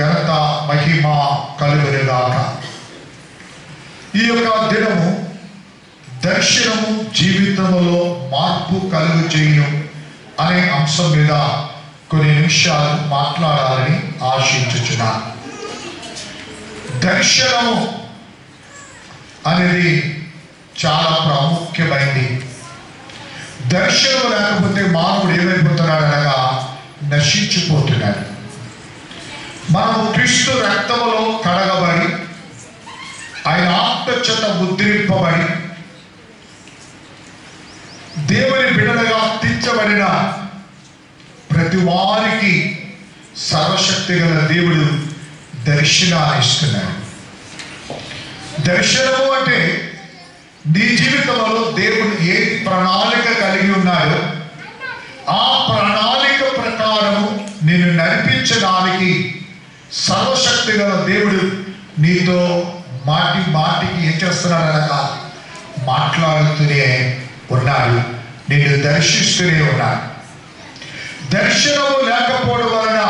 ఘనత మహిమ కలుగునుగాక. ఈ యొక్క దినము దర్శనము జీవితంలో మార్పు కలుగు చేయును అనే అంశం మీద కొన్ని నిమిషాలు మాట్లాడాలని ఆశించుచున్నాను. దర్శనము అనేది చాలా ప్రాముఖ్యమైనది. దర్శనం లేకపోతే మానవుడు ఏమైపోతున్నాడు అనగా నశించిపోతున్నాడు. మనము క్రీస్తు రక్తములో కడగబడి ఆయన ఆత్మ చేత ముద్రింపబడి దేవుని బిడ్డలుగా తీర్చబడిన ప్రతి వారికి సర్వశక్తి గల దేవుడు దర్శనాన్ని ఇస్తున్నాడు. దర్శనము అంటే నీ జీవితంలో దేవుడు ఏ ప్రణాళిక కలిగి ఉన్నాడో ఆ ప్రణాళిక ప్రకారము నిన్ను నడిపించడానికి సర్వశక్తి గల దేవుడు నీతో మాటికి ఏం చేస్తున్నాడు అనగా మాట్లాడుతూనే ఉన్నాడు, నిన్ను దర్శిస్తూనే ఉన్నాడు. దర్శనము లేకపోవడం వలన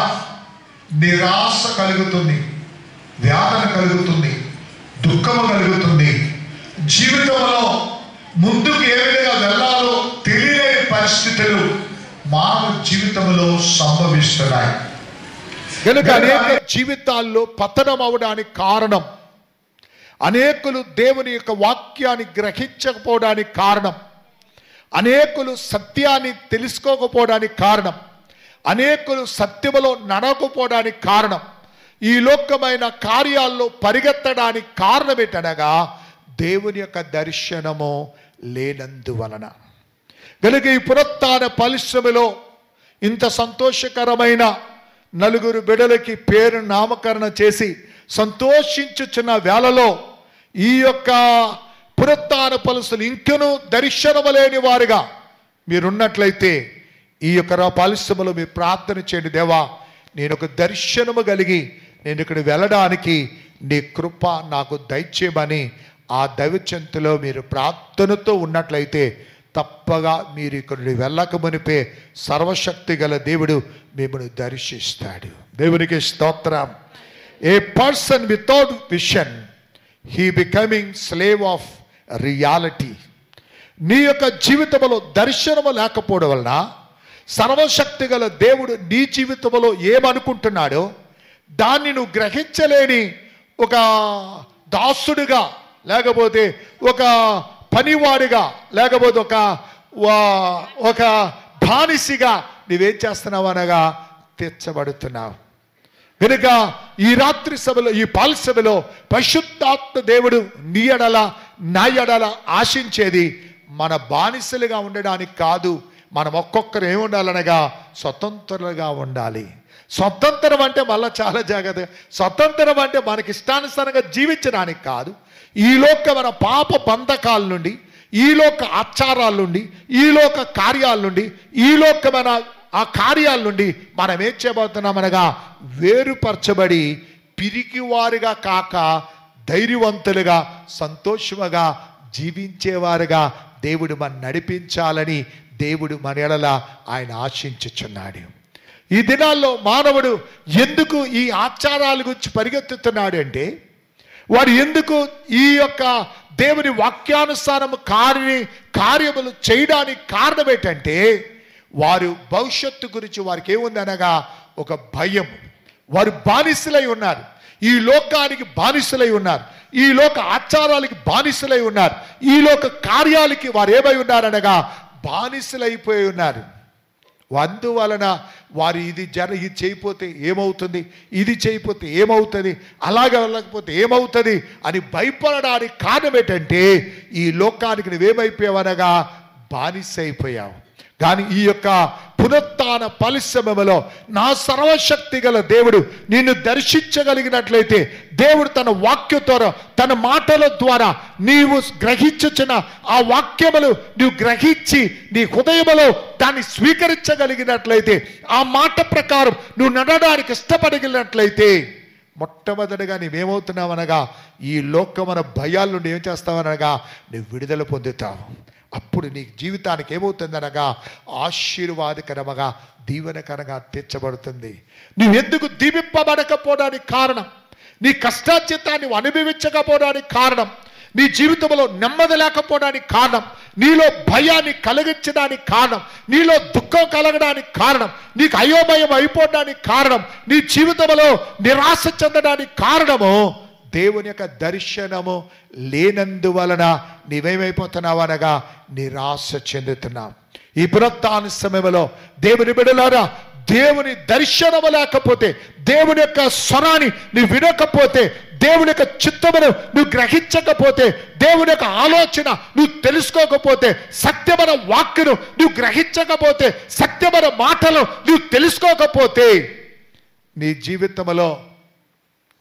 నిరాశ కలుగుతుంది, వేదన కలుగుతుంది, దుఃఖము కలుగుతుంది. జీవితంలో ముందుకు ఏ విధంగా వెళ్ళాలో తెలియని పరిస్థితులు మానవ జీవితంలో సంభవిస్తున్నాయి. కనుక అనేక జీవితాల్లో పతనం అవడానికి కారణం, అనేకులు దేవుని యొక్క వాక్యాన్ని గ్రహించకపోవడానికి కారణం, అనేకులు సత్యాన్ని తెలుసుకోకపోవడానికి కారణం, అనేకులు సత్యములో నడవకపోవడానికి కారణం, ఈ లోకమైన కార్యాల్లో పరిగెత్తడానికి కారణం ఏంటనగా దేవుని యొక్క దర్శనము లేనందువలన. కనుక ఈ పునరుత్థాన పరిశ్రమలో ఇంత సంతోషకరమైన నలుగురు బిడ్డలకి పేరు నామకరణ చేసి సంతోషించుచున్న వేళలో ఈ యొక్క పునరుత్థాన పరిస్థితులు ఇంకనూ దర్శనము లేని వారుగా మీరున్నట్లయితే ఈ యొక్క పరిశ్రమలో మీరు ప్రార్థన చేయండి, దేవా నేను ఒక దర్శనము కలిగి నేను ఇక్కడ వెళ్ళడానికి నీ కృప నాకు దయచేయమని ఆ దైవచెంతలో మీరు ప్రార్థనతో ఉన్నట్లయితే తప్పగా మీరు ఇక్కడి వెళ్ళక మునిపే సర్వశక్తి గల దేవుడు మిమ్మల్ని దర్శిస్తాడు. దేవునికి స్తోత్రం. A person without vision he becoming slave of reality. నీ యొక్క జీవితంలో దర్శనము లేకపోవడం వలన సర్వశక్తి గల దేవుడు నీ జీవితంలో ఏమనుకుంటున్నాడో దాన్ని నువ్వు గ్రహించలేని ఒక దాసుడిగా, లేకపోతే ఒక పనివాడిగా, లేకపోతే ఒక బానిసిగా నువ్వేం చేస్తున్నావు అనగా తీర్చబడుతున్నావు. కనుక ఈ రాత్రి సభలో, ఈ పాల్సభలో పరిశుద్ధాత్మ దేవుడు నీ ఎడల నా ఎడల ఆశించేది మన బానిసలుగా ఉండడానికి కాదు, మనం ఒక్కొక్కరు ఏమి ఉండాలనగా స్వతంత్రులుగా ఉండాలి. స్వతంత్రం అంటే మళ్ళీ చాలా జాగ్రత్తగా, స్వతంత్రం అంటే మనకి ఇష్టానుసారంగా జీవించడానికి కాదు. ఈ లోక మన పాప బంధకాల నుండి, ఈ లోక ఆచారాల నుండి, ఈ లోక కార్యాల నుండి, ఈ లోకమైన ఆ కార్యాల నుండి మనం ఏం చేయబోతున్నామనగా వేరుపరచబడి పిరికివారుగా కాక ధైర్యవంతులుగా సంతోషముగా జీవించేవారుగా దేవుడు మన నడిపించాలని దేవుడు మన ఎడల ఆయన ఆశించుచున్నాడు. ఈ దినాల్లో మానవుడు ఎందుకు ఈ ఆచారాల గురించి పరిగెత్తుతున్నాడు అంటే, వాడు ఎందుకు ఈ యొక్క దేవుని వాక్యానుసారం కార్యములు చేయడానికి కారణం ఏంటంటే వారు భవిష్యత్తు గురించి వారికి ఏముంది అనగా ఒక భయం. వారు బానిసలై ఉన్నారు, ఈ లోకానికి బానిసలై ఉన్నారు, ఈ లోక ఆచారాలకి బానిసలై ఉన్నారు, ఈ లోక కార్యాలకి వారు ఏమై ఉన్నారనగా బానిసలైపోయి ఉన్నారు. అందువలన వారు ఇది చేయకపోతే ఏమవుతుంది, ఇది చేయకపోతే ఏమవుతుంది, అలాగే వెళ్ళకపోతే ఏమవుతుంది అని భయపడడానికి కారణం ఏంటంటే ఈ లోకానికి నువ్వేమైపోయావనగా బానిస అయిపోయావు. కానీ ఈ యొక్క పునరుత్థాన పరిశ్రమలో నా సర్వశక్తి గల దేవుడు నిన్ను దర్శించగలిగినట్లయితే, దేవుడు తన వాక్యం ద్వారా, తన మాటల ద్వారా నీవు గ్రహించుచున్న ఆ వాక్యములు నువ్వు గ్రహించి నీ హృదయములో దాన్ని స్వీకరించగలిగినట్లయితే, ఆ మాట ప్రకారం నువ్వు నడవడానికి ఇష్టపడగలిగినట్లయితే, మొట్టమొదటిగా నీవేమవుతున్నావనగా ఈ లోకమైన భయాల నుండి ఏం చేస్తావనగా నువ్వు విడుదల పొందుతావు. అప్పుడు నీ జీవితానికి ఏమవుతుందనగా ఆశీర్వాదకరముగా దీవెనకరంగా తీర్చబడుతుంది. నువ్వెందుకు దీవింపబడకపోవడానికి కారణం, నీ కష్టార్జితాన్ని అనుభవించకపోవడానికి కారణం, నీ జీవితంలో నెమ్మది లేకపోవడానికి కారణం, నీలో భయాన్ని కలిగించడానికి కారణం, నీలో దుఃఖం కలగడానికి కారణం, నీకు అయోమయం అయిపోవడానికి కారణం, నీ జీవితంలో నిరాశ చెందడానికి కారణము దేవుని యొక్క దర్శనము లేనందువలన నీవేమైపోతున్నావు అనగా నిరాశ చెందుతున్నావు. ఈ పునరుత్థాన సమయంలో దేవుని బిడ్డలారా, దేవుని దర్శనము లేకపోతే, దేవుని యొక్క స్వరాన్ని నువ్వు వినకపోతే, దేవుని యొక్క చిత్తమును నువ్వు గ్రహించకపోతే, దేవుని యొక్క ఆలోచన నువ్వు తెలుసుకోకపోతే, సత్యమైన వాక్కును నువ్వు గ్రహించకపోతే, సత్యమైన మాటలు నువ్వు తెలుసుకోకపోతే, నీ జీవితంలో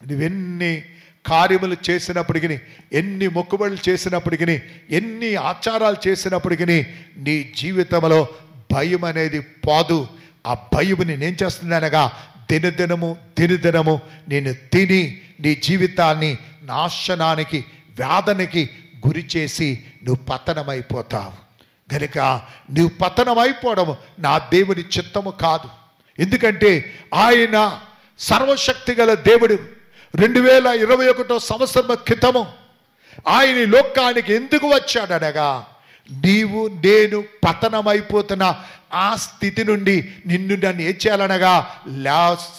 నువ్వెన్ని కార్యములు చేసినప్పటికీ, ఎన్ని మొక్కుబడులు చేసినప్పటికీ, ఎన్ని ఆచారాలు చేసినప్పటికీ నీ జీవితంలో భయం అనేది పోదు. ఆ భయము నేనేం చేస్తుందనగా దినదినము నేను తిని నీ జీవితాన్ని నాశనానికి, వేదనకి గురి చేసి నువ్వు పతనమైపోతావు. కనుక నువ్వు పతనమైపోవడం నా దేవుని చిత్తము కాదు. ఎందుకంటే ఆయన సర్వశక్తి గల దేవుడు. 2021 సంవత్సరం క్రితము ఆయన లోకానికి ఎందుకు వచ్చాడనగా, నీవు నేను పతనమైపోతున్న ఆ స్థితి నుండి నన్ను ఏం చేయాలనగా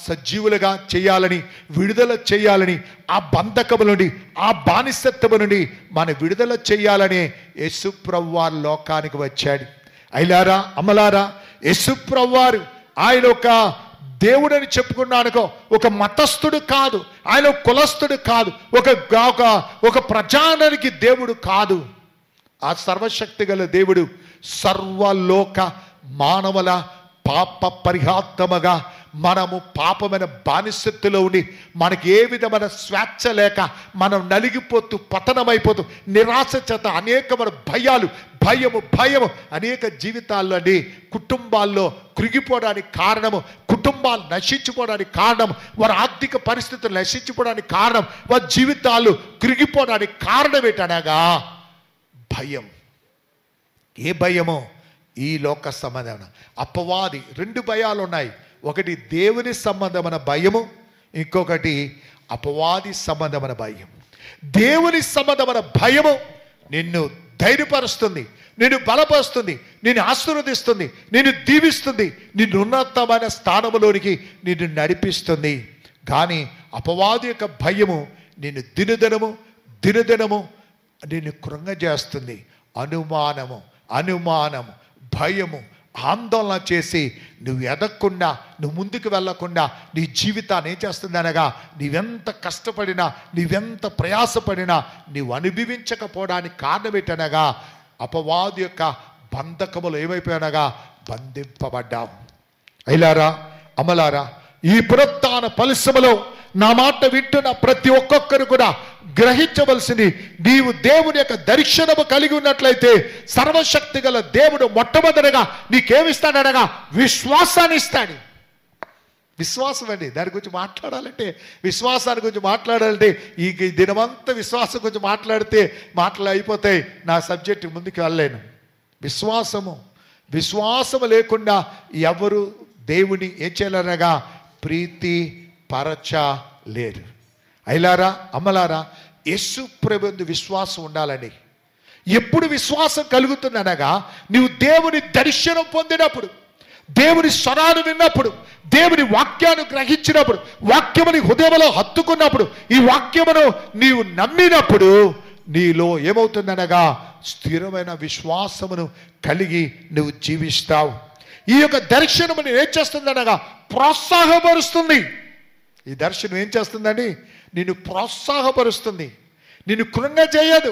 సజీవులుగా చేయాలని, విడుదల చేయాలని, ఆ బంధకము నుండి, ఆ బానిసత్వము నుండి మన విడుదల చేయాలని యేసుప్రభువారు లోకానికి వచ్చాడు. అయ్యలారా, అమ్మలారా, యేసుప్రభువారు ఆయన ఒక దేవుడని చెప్పుకున్నానుకో, ఒక మతస్థుడు కాదు, ఆయన కులస్థుడు కాదు, ఒక ప్రజానికి దేవుడు కాదు. ఆ సర్వశక్తి గల దేవుడు సర్వలోక మానవుల పాప పరిహాత్తముగా మనము పాపమైన బానిసత్తులో ఉండి మనకి ఏ విధమైన స్వేచ్ఛ లేక మనం నలిగిపోతూ పతనమైపోతూ నిరాశ చేత అనేకమైన భయము అనేక జీవితాల్లో అండి, కుటుంబాల్లో కృగిపోవడానికి కారణము, కుటుంబాలు నశించిపోవడానికి కారణం, వారి ఆర్థిక పరిస్థితులు నశించిపోవడానికి కారణం, వారి జీవితాలు కృగిపోవడానికి కారణం ఏంటనగా భయం. ఏ భయమో? ఈ లోక సంబంధమైన అపవాది 2 భయాలు ఉన్నాయి. ఒకటి దేవుని సంబంధమైన భయము, ఇంకొకటి అపవాది సంబంధమైన భయం. దేవుని సంబంధమైన భయము నిన్ను ధైర్యపరుస్తుంది, నిన్ను బలపరుస్తుంది, నిన్ను ఆశీర్వదిస్తుంది, నిన్ను దీవిస్తుంది, నిన్ను ఉన్నతమైన స్థానంలోనికి నిన్ను నడిపిస్తుంది. కానీ అపవాది యొక్క భయము నిన్ను దినదినము నిన్ను కృంగజేస్తుంది. అనుమానము, భయము, ఆందోళన చేసి నువ్వు ఎదగకుండా, నువ్వు ముందుకు వెళ్ళకుండా నీ జీవితాన్ని ఏం చేస్తుంది అనగా, నీవెంత కష్టపడినా, నీవెంత ప్రయాసపడినా నీవు అనుభవించకపోవడానికి కారణం ఏంటనగా అపవాది యొక్క బంధకములు ఏమైపోయానగా బంధింపబడ్డావు. అయ్యలారా, అమలారా, ఈ పునరుత్థాన పరిశ్రమలో నా మాట వింటున్న ప్రతి ఒక్కొక్కరు కూడా గ్రహించవలసింది, నీవు దేవుని యొక్క దర్శనము కలిగి ఉన్నట్లయితే సర్వశక్తి గల దేవుడు మొట్టమొదటిగా నీకేమిస్తాడనగా విశ్వాసాన్ని ఇస్తాడు. విశ్వాసం అండి. దాని గురించి మాట్లాడాలంటే, విశ్వాసాన్ని గురించి మాట్లాడాలంటే ఈ దినమంతా విశ్వాసం గురించి మాట్లాడితే మాటలు అయిపోతాయి. నా సబ్జెక్టు ముందుకు వెళ్ళలేను. విశ్వాసము లేకుండా ఎవరు దేవుని ఏం చేయాలనగా ప్రీతి పరచలేరు. అయ్యలారా, అమ్మలారా, యేసు ప్రభువునందు విశ్వాసం ఉండాలని. ఎప్పుడు విశ్వాసం కలుగుతుందనగా నీవు దేవుని దర్శనం పొందినప్పుడు, దేవుని స్వరాన్ని విన్నప్పుడు, దేవుని వాక్యాన్ని గ్రహించినప్పుడు, వాక్యముని హృదయంలో హత్తుకున్నప్పుడు, ఈ వాక్యమును నీవు నమ్మినప్పుడు నీలో ఏమవుతుందనగా స్థిరమైన విశ్వాసమును కలిగి నువ్వు జీవిస్తావు. ఈ యొక్క దర్శనమును ఏం చేస్తుందనగా ప్రోత్సాహపరుస్తుంది. ఈ దర్శనం ఏం చేస్తుందండి? నిన్ను ప్రోత్సాహపరుస్తుంది, నిన్ను కృంగజేయదు.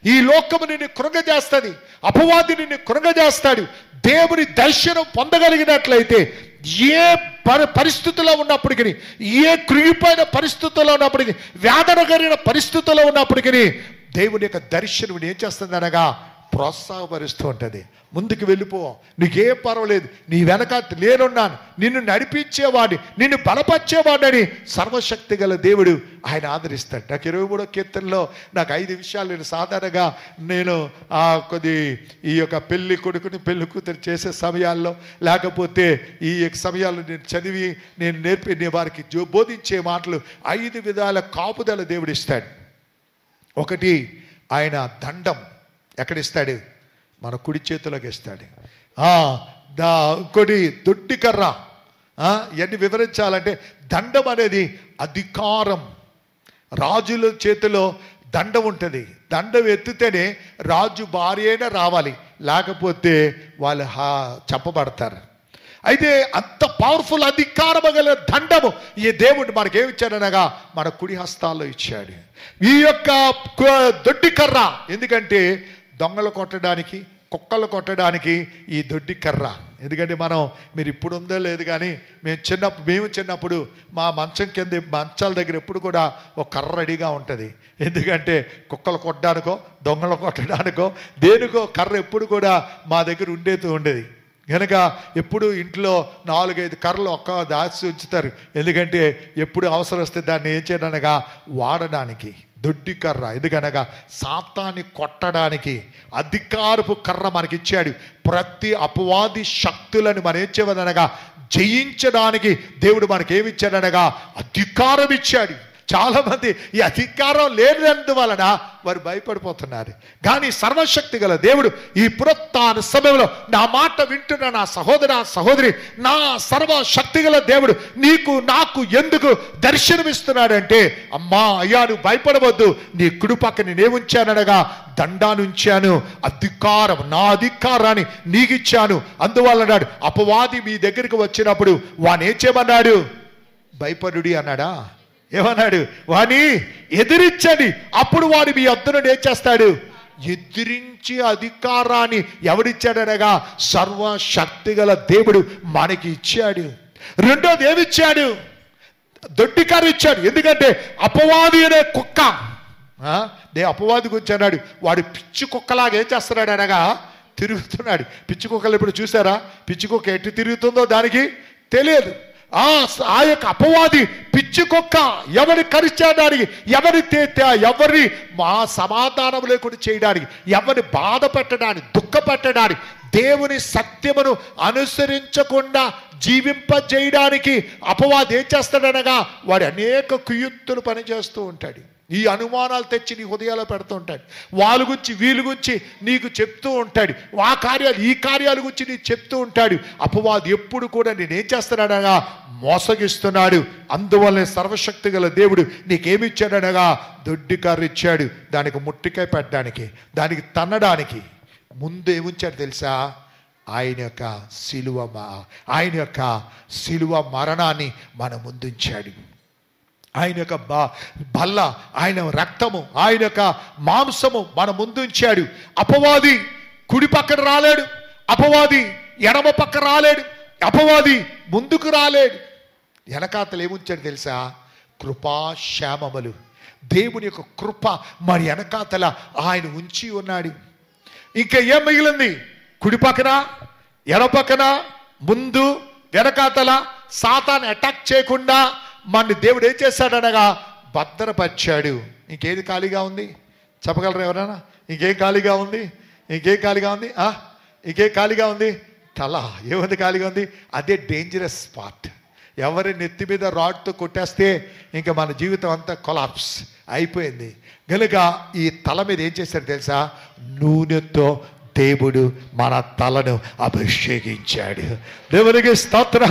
ఈ లోకము నిన్ను కృంగజేస్తుంది, అపవాది నిన్ను కృంగజేస్తాడు. దేవుని దర్శనం పొందగలిగినట్లయితే ఏ పరిస్థితుల్లో ఉన్నప్పటికీ, ఏ కృంగిపోయిన పరిస్థితుల్లో ఉన్నప్పటికీ, వేదన కలిగిన పరిస్థితుల్లో ఉన్నప్పటికీ దేవుని యొక్క దర్శనం ఏం చేస్తుంది అనగా ప్రోత్సాహపరుస్తూ ఉంటుంది. ముందుకు వెళ్ళిపో, నీకేం పర్వాలేదు, నీ వెనక నేనున్నాను, నిన్ను నడిపించేవాడిని, నిన్ను బలపరిచేవాడని సర్వశక్తి గల దేవుడు ఆయన ఆదరిస్తాడు. నాకు 23వ కీర్తనలో నాకు 5 విషయాలు నేను సాధారణంగా నేను కొద్ది ఈ యొక్క పెళ్లి కొడుకుని పెళ్లి కూతురు చేసే సమయాల్లో లేకపోతే ఈ సమయాల్లో నేను చదివి నేను వారికి బోధించే మాటలు 5 విధాల కాపుదల దేవుడు ఇస్తాడు. ఒకటి, ఆయన దండం ఎక్కడిస్తాడు? మన కుడి చేతిలోకి ఇస్తాడు. ఇంకోటి దొడ్డి కర్ర. ఇవన్నీ వివరించాలంటే దండం అనేది అధికారం. రాజుల చేతిలో దండం ఉంటుంది. దండం ఎత్తితేనే రాజు భార్య అయినా రావాలి, లేకపోతే వాళ్ళు చెప్పబడతారు. అయితే అంత పవర్ఫుల్ అధికారం గల దండము ఈ దేవుడు మనకేమి ఇచ్చాడనగా మన కుడి హస్తాల్లో ఇచ్చాడు. ఈ యొక్క దొడ్డి కర్ర ఎందుకంటే దొంగలు కొట్టడానికి, కుక్కలు కొట్టడానికి ఈ దొడ్డి కర్ర. ఎందుకంటే మీరు ఇప్పుడు ఉందో లేదు కానీ మేము చిన్నప్పుడు మా మంచాల దగ్గర ఎప్పుడు కూడా ఒక కర్ర రెడీగా ఉంటుంది. ఎందుకంటే కుక్కలు కొట్టడానికో దొంగలు కొట్టడానికో దేనికో కర్ర ఎప్పుడు కూడా మా దగ్గర ఉండేది. కనుక ఎప్పుడు ఇంట్లో 4-5 కర్రలు దాచి ఉంచుతారు. ఎందుకంటే ఎప్పుడు అవసరం వస్తే దాన్ని ఏం చేయడానగా వాడడానికి. దొడ్డి కర్ర ఎందుకనగా సాతాన్ని కొట్టడానికి అధికారపు కర్ర మనకిచ్చాడు. ప్రతి అపవాది శక్తులను మనం ఏం చేయదనగా జయించడానికి దేవుడు మనకేమిచ్చాడనగా అధికారం ఇచ్చాడు. చాలామంది ఈ అధికారం లేనందువలన వారు భయపడిపోతున్నారు. కానీ సర్వశక్తి గల దేవుడు ఈ పునరుత్థాన సమయంలో నా మాట వింటున్న నా సహోదరి, నా సర్వశక్తి గల దేవుడు నీకు నాకు ఎందుకు దర్శనమిస్తున్నాడంటే, అమ్మా అయ్యా నువ్వు భయపడవద్దు, నీ కుడి పక్క నేనేముంచాననగా దండాన్ని ఉంచాను, అధికారం నా అధికారాన్ని నీకిచ్చాను. అందువల్ల అపవాది మీ దగ్గరికి వచ్చినప్పుడు వాణ్ణి ఏం చేయమన్నాడు? భయపడుడి అన్నాడా? ఏమన్నాడు? వాణ్ణి ఎదిరించండి, అప్పుడు వాడు మీ వద్ద నుండి ఏం చేస్తాడు? ఎదిరించి అధికారాన్ని ఎవడిచ్చాడనగా సర్వశక్తి గల దేవుడు మనకి ఇచ్చాడు. రెండోది ఏమిచ్చాడు? దొడ్డి కర్ర ఇచ్చాడు. ఎందుకంటే అపవాది అనే కుక్క, అపవాది గురించి అన్నాడు, వాడు పిచ్చి కుక్కలాగా ఏం చేస్తున్నాడు అనగా తిరుగుతున్నాడు. పిచ్చి కుక్కలు ఇప్పుడు చూసారా? పిచ్చి కుక్క ఎటు తిరుగుతుందో దానికి తెలియదు. ఆ యొక్క అపవాది పిచ్చి కుక్క ఎవరిని కరిచేయడానికి, ఎవరిని మా సమాధానం లేకుండా చేయడానికి, ఎవరిని బాధ పెట్టడానికి, దుఃఖ పెట్టడానికి, దేవుని సత్యమును అనుసరించకుండా జీవింపజేయడానికి అపవాది ఏం చేస్తాడనగా వాడు అనేక కుయుక్తులు పనిచేస్తూ ఉంటాడు. ఈ అనుమానాలు తెచ్చి నీ హృదయాల్లో పెడుతూ ఉంటాడు. వాళ్ళ గురించి వీళ్ళ గురించి నీకు చెప్తూ ఉంటాడు. ఆ కార్యాలు ఈ కార్యాల గురించి నీకు చెప్తూ ఉంటాడు. అపవాది ఎప్పుడు కూడా నేనేం చేస్తున్నాడనగా మోసగిస్తున్నాడు. అందువల్లనే సర్వశక్తి గల దేవుడు నీకేమిచ్చాడనగా దొడ్డి కర్ర ఇచ్చాడు. దానికి ముట్టికాయ పెట్టడానికి, దానికి తన్నడానికి. ముందు ఏముంచాడు తెలుసా? ఆయన యొక్క సిలువ మరణాన్ని మన ముందుంచాడు. ఆయన యొక్క బల్ల, ఆయన రక్తము, ఆయన యొక్క మాంసము మన ముందుంచాడు. అపవాది కుడి పక్కన రాలేడు, అపవాది ఎడమ పక్క రాలేడు, అపవాది ముందుకు రాలేడు. వెనకాతలు ఏముంచాడు తెలుసా? కృపాశ్యామములు, దేవుని యొక్క కృప మరి వెనకాతల ఆయన ఉంచి ఉన్నాడు. ఇంకా ఏం మిగిలింది? కుడి పక్కన, ఎడమ పక్కన, ముందు వెనకాతల సాతాను అటాక్ చేయకుండా మన దేవుడు ఏం చేశాడనగా భద్రపరిచాడు. ఇంకేది ఖాళీగా ఉంది? చెప్పగలరా ఎవరైనా? ఇంకేం ఖాళీగా ఉంది? ఇంకేం ఖాళీగా ఉంది? ఇంకేం ఖాళీగా ఉంది? తల. ఏముంది ఖాళీగా ఉంది? అదే డేంజరస్ పార్ట్. ఎవరి నెత్తి మీద రాడ్తో కొట్టేస్తే ఇంకా మన జీవితం అంతా కొలాప్స్ అయిపోయింది. కనుక ఈ తల మీద ఏం చేశాడు తెలుసా? నూనెతో దేవుడు మన తలను అభిషేకించాడు. దేవునికి స్తోత్ర.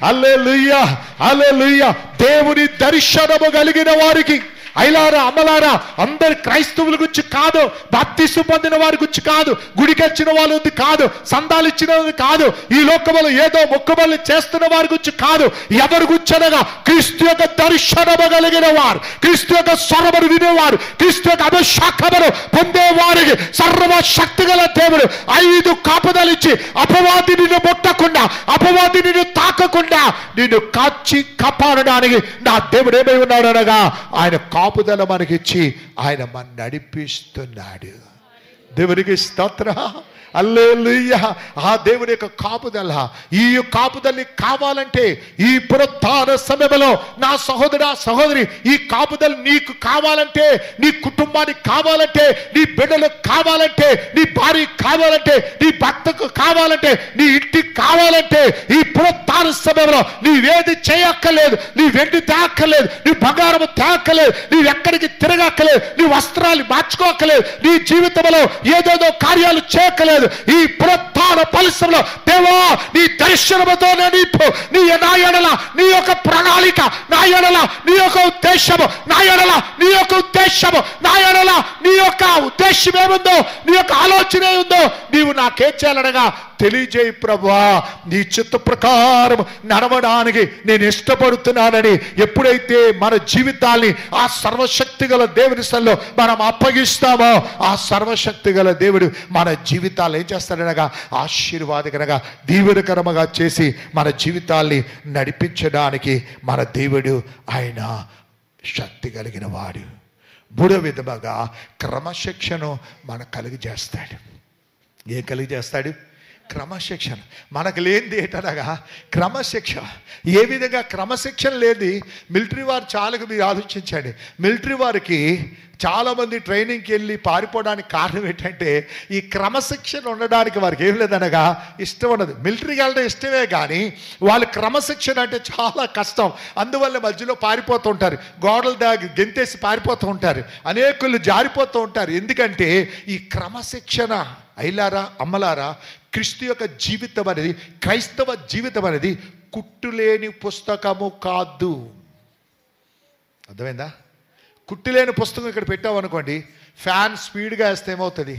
హల్లెలూయా, హల్లెలూయా. దేవుని దర్శనము కలిగిన వారికి, అయిలారా అమలారా, అందరు క్రైస్తవుల గురించి కాదు, బాప్తిస్ము పొందిన వారి గురించి కాదు, గుడికి వచ్చిన వాళ్ళది కాదు, సందాలు ఇచ్చిన కాదు, ఈ లోకములో ఏదో మొక్కుబళ్ళు చేస్తున్న వారి గురించి కాదు. ఎవరి గురించనగా క్రీస్తు యొక్క దర్శనము కలిగిన వారు, క్రీస్తు యొక్క స్వరమును వినేవారు, క్రీస్తు యొక్క అభిషేకమును పొందేవారికి సర్వశక్తి గల దేవుడు 5 కాపుదలు ఇచ్చి అపవాది నిన్ను ముట్టకుండా, అపవాది నిన్ను తాకకుండా నిన్ను కాచి కాపాడడానికి నా దేవుడు ఏమై ఉన్నాడు అనగా ఆయన కాపుదల మనకిచ్చి ఆయన మన నడిపిస్తున్నాడు. దేవునికి స్తోత్ర. హల్లెలూయా. ఆ దేవుని యొక్క కాపుదల, ఈ కాపుదల కావాలంటే ఈ పునరుత్థాన సమయంలో నా సహోదరా సహోదరి, ఈ కాపుదల నీకు కావాలంటే, నీ కుటుంబానికి కావాలంటే, నీ బిడ్డలకు కావాలంటే, నీ భార్య కావాలంటే, నీ భర్తకు కావాలంటే, నీ ఇంటికి కావాలంటే, ఈ పునరుత్థాన సమయంలో నీవేది చేయక్కర్లేదు, నీ వెండి తేక్కర్లేదు, నీ బంగారం తేక్కర్లేదు, నీవెక్కడికి తిరగక్కర్లేదు, నీ వస్త్రాలు మార్చుకోక్కర్లేదు, నీ జీవితంలో ఏదేదో కార్యాలు చేయక్కర్లేదు. ఈ పునరుత్థాన పరిశ్రమలో దేవా నీ దర్శనముతో నీ నా ఎడల నీ యొక్క ప్రణాళిక, నా ఎడల నీ యొక్క ఉద్దేశము, నా ఎడల నీ యొక్క ఉద్దేశము, నా ఎడల నీ యొక్క ఉద్దేశం ఏముందో, నీ యొక్క ఆలోచన ఏముందో నీవు నాకేం చేయాలనగా తెలియజేయి ప్రభువా. నీ చిత్త ప్రకారం నడవడానికి నేను ఇష్టపడుతున్నానని ఎప్పుడైతే మన జీవితాన్ని ఆ సర్వశక్తి గల దేవుని సన్నిధిలో మనం అప్పగిస్తామో, ఆ సర్వశక్తి గల దేవుడు మన జీవితాలు ఏం చేస్తాడనగా ఆశీర్వాదకరంగా దీవెనకరముగా చేసి మన జీవితాల్ని నడిపించడానికి మన దేవుడు ఆయన శక్తి కలిగిన వాడు. మూడో విధముగా క్రమశిక్షను మన కలిగజేస్తాడు. ఏ కలిగజేస్తాడు? క్రమశిక్షణ. మనకు లేనిది ఏంటనగా క్రమశిక్షణ. ఏ విధంగా క్రమశిక్షణ లేని మిలిటరీ వారు చాలాగా మీరు ఆలోచించండి. మిలిటరీ వారికి చాలామంది ట్రైనింగ్కి వెళ్ళి పారిపోవడానికి కారణం ఏంటంటే ఈ క్రమశిక్షణ ఉండడానికి వారికి ఏం లేదనగా ఇష్టం ఉండదు. మిలిటరీకి వెళ్ళడం ఇష్టమే కానీ వాళ్ళు క్రమశిక్షణ అంటే చాలా కష్టం. అందువల్ల మధ్యలో పారిపోతూ ఉంటారు, గోడలు దాగి గెంతేసి పారిపోతూ ఉంటారు, అనేకులు జారిపోతూ ఉంటారు. ఎందుకంటే ఈ క్రమశిక్షణ. అయిలారా అమ్మలారా, క్రీస్తు యొక్క జీవితం అనేది, క్రైస్తవ జీవితం అనేది కుట్టులేని పుస్తకము కాదు. అర్థమైందా? కుట్టులేని పుస్తకం ఇక్కడ పెట్టామనుకోండి, ఫ్యాన్ స్పీడ్గా వేస్తే ఏమవుతుంది?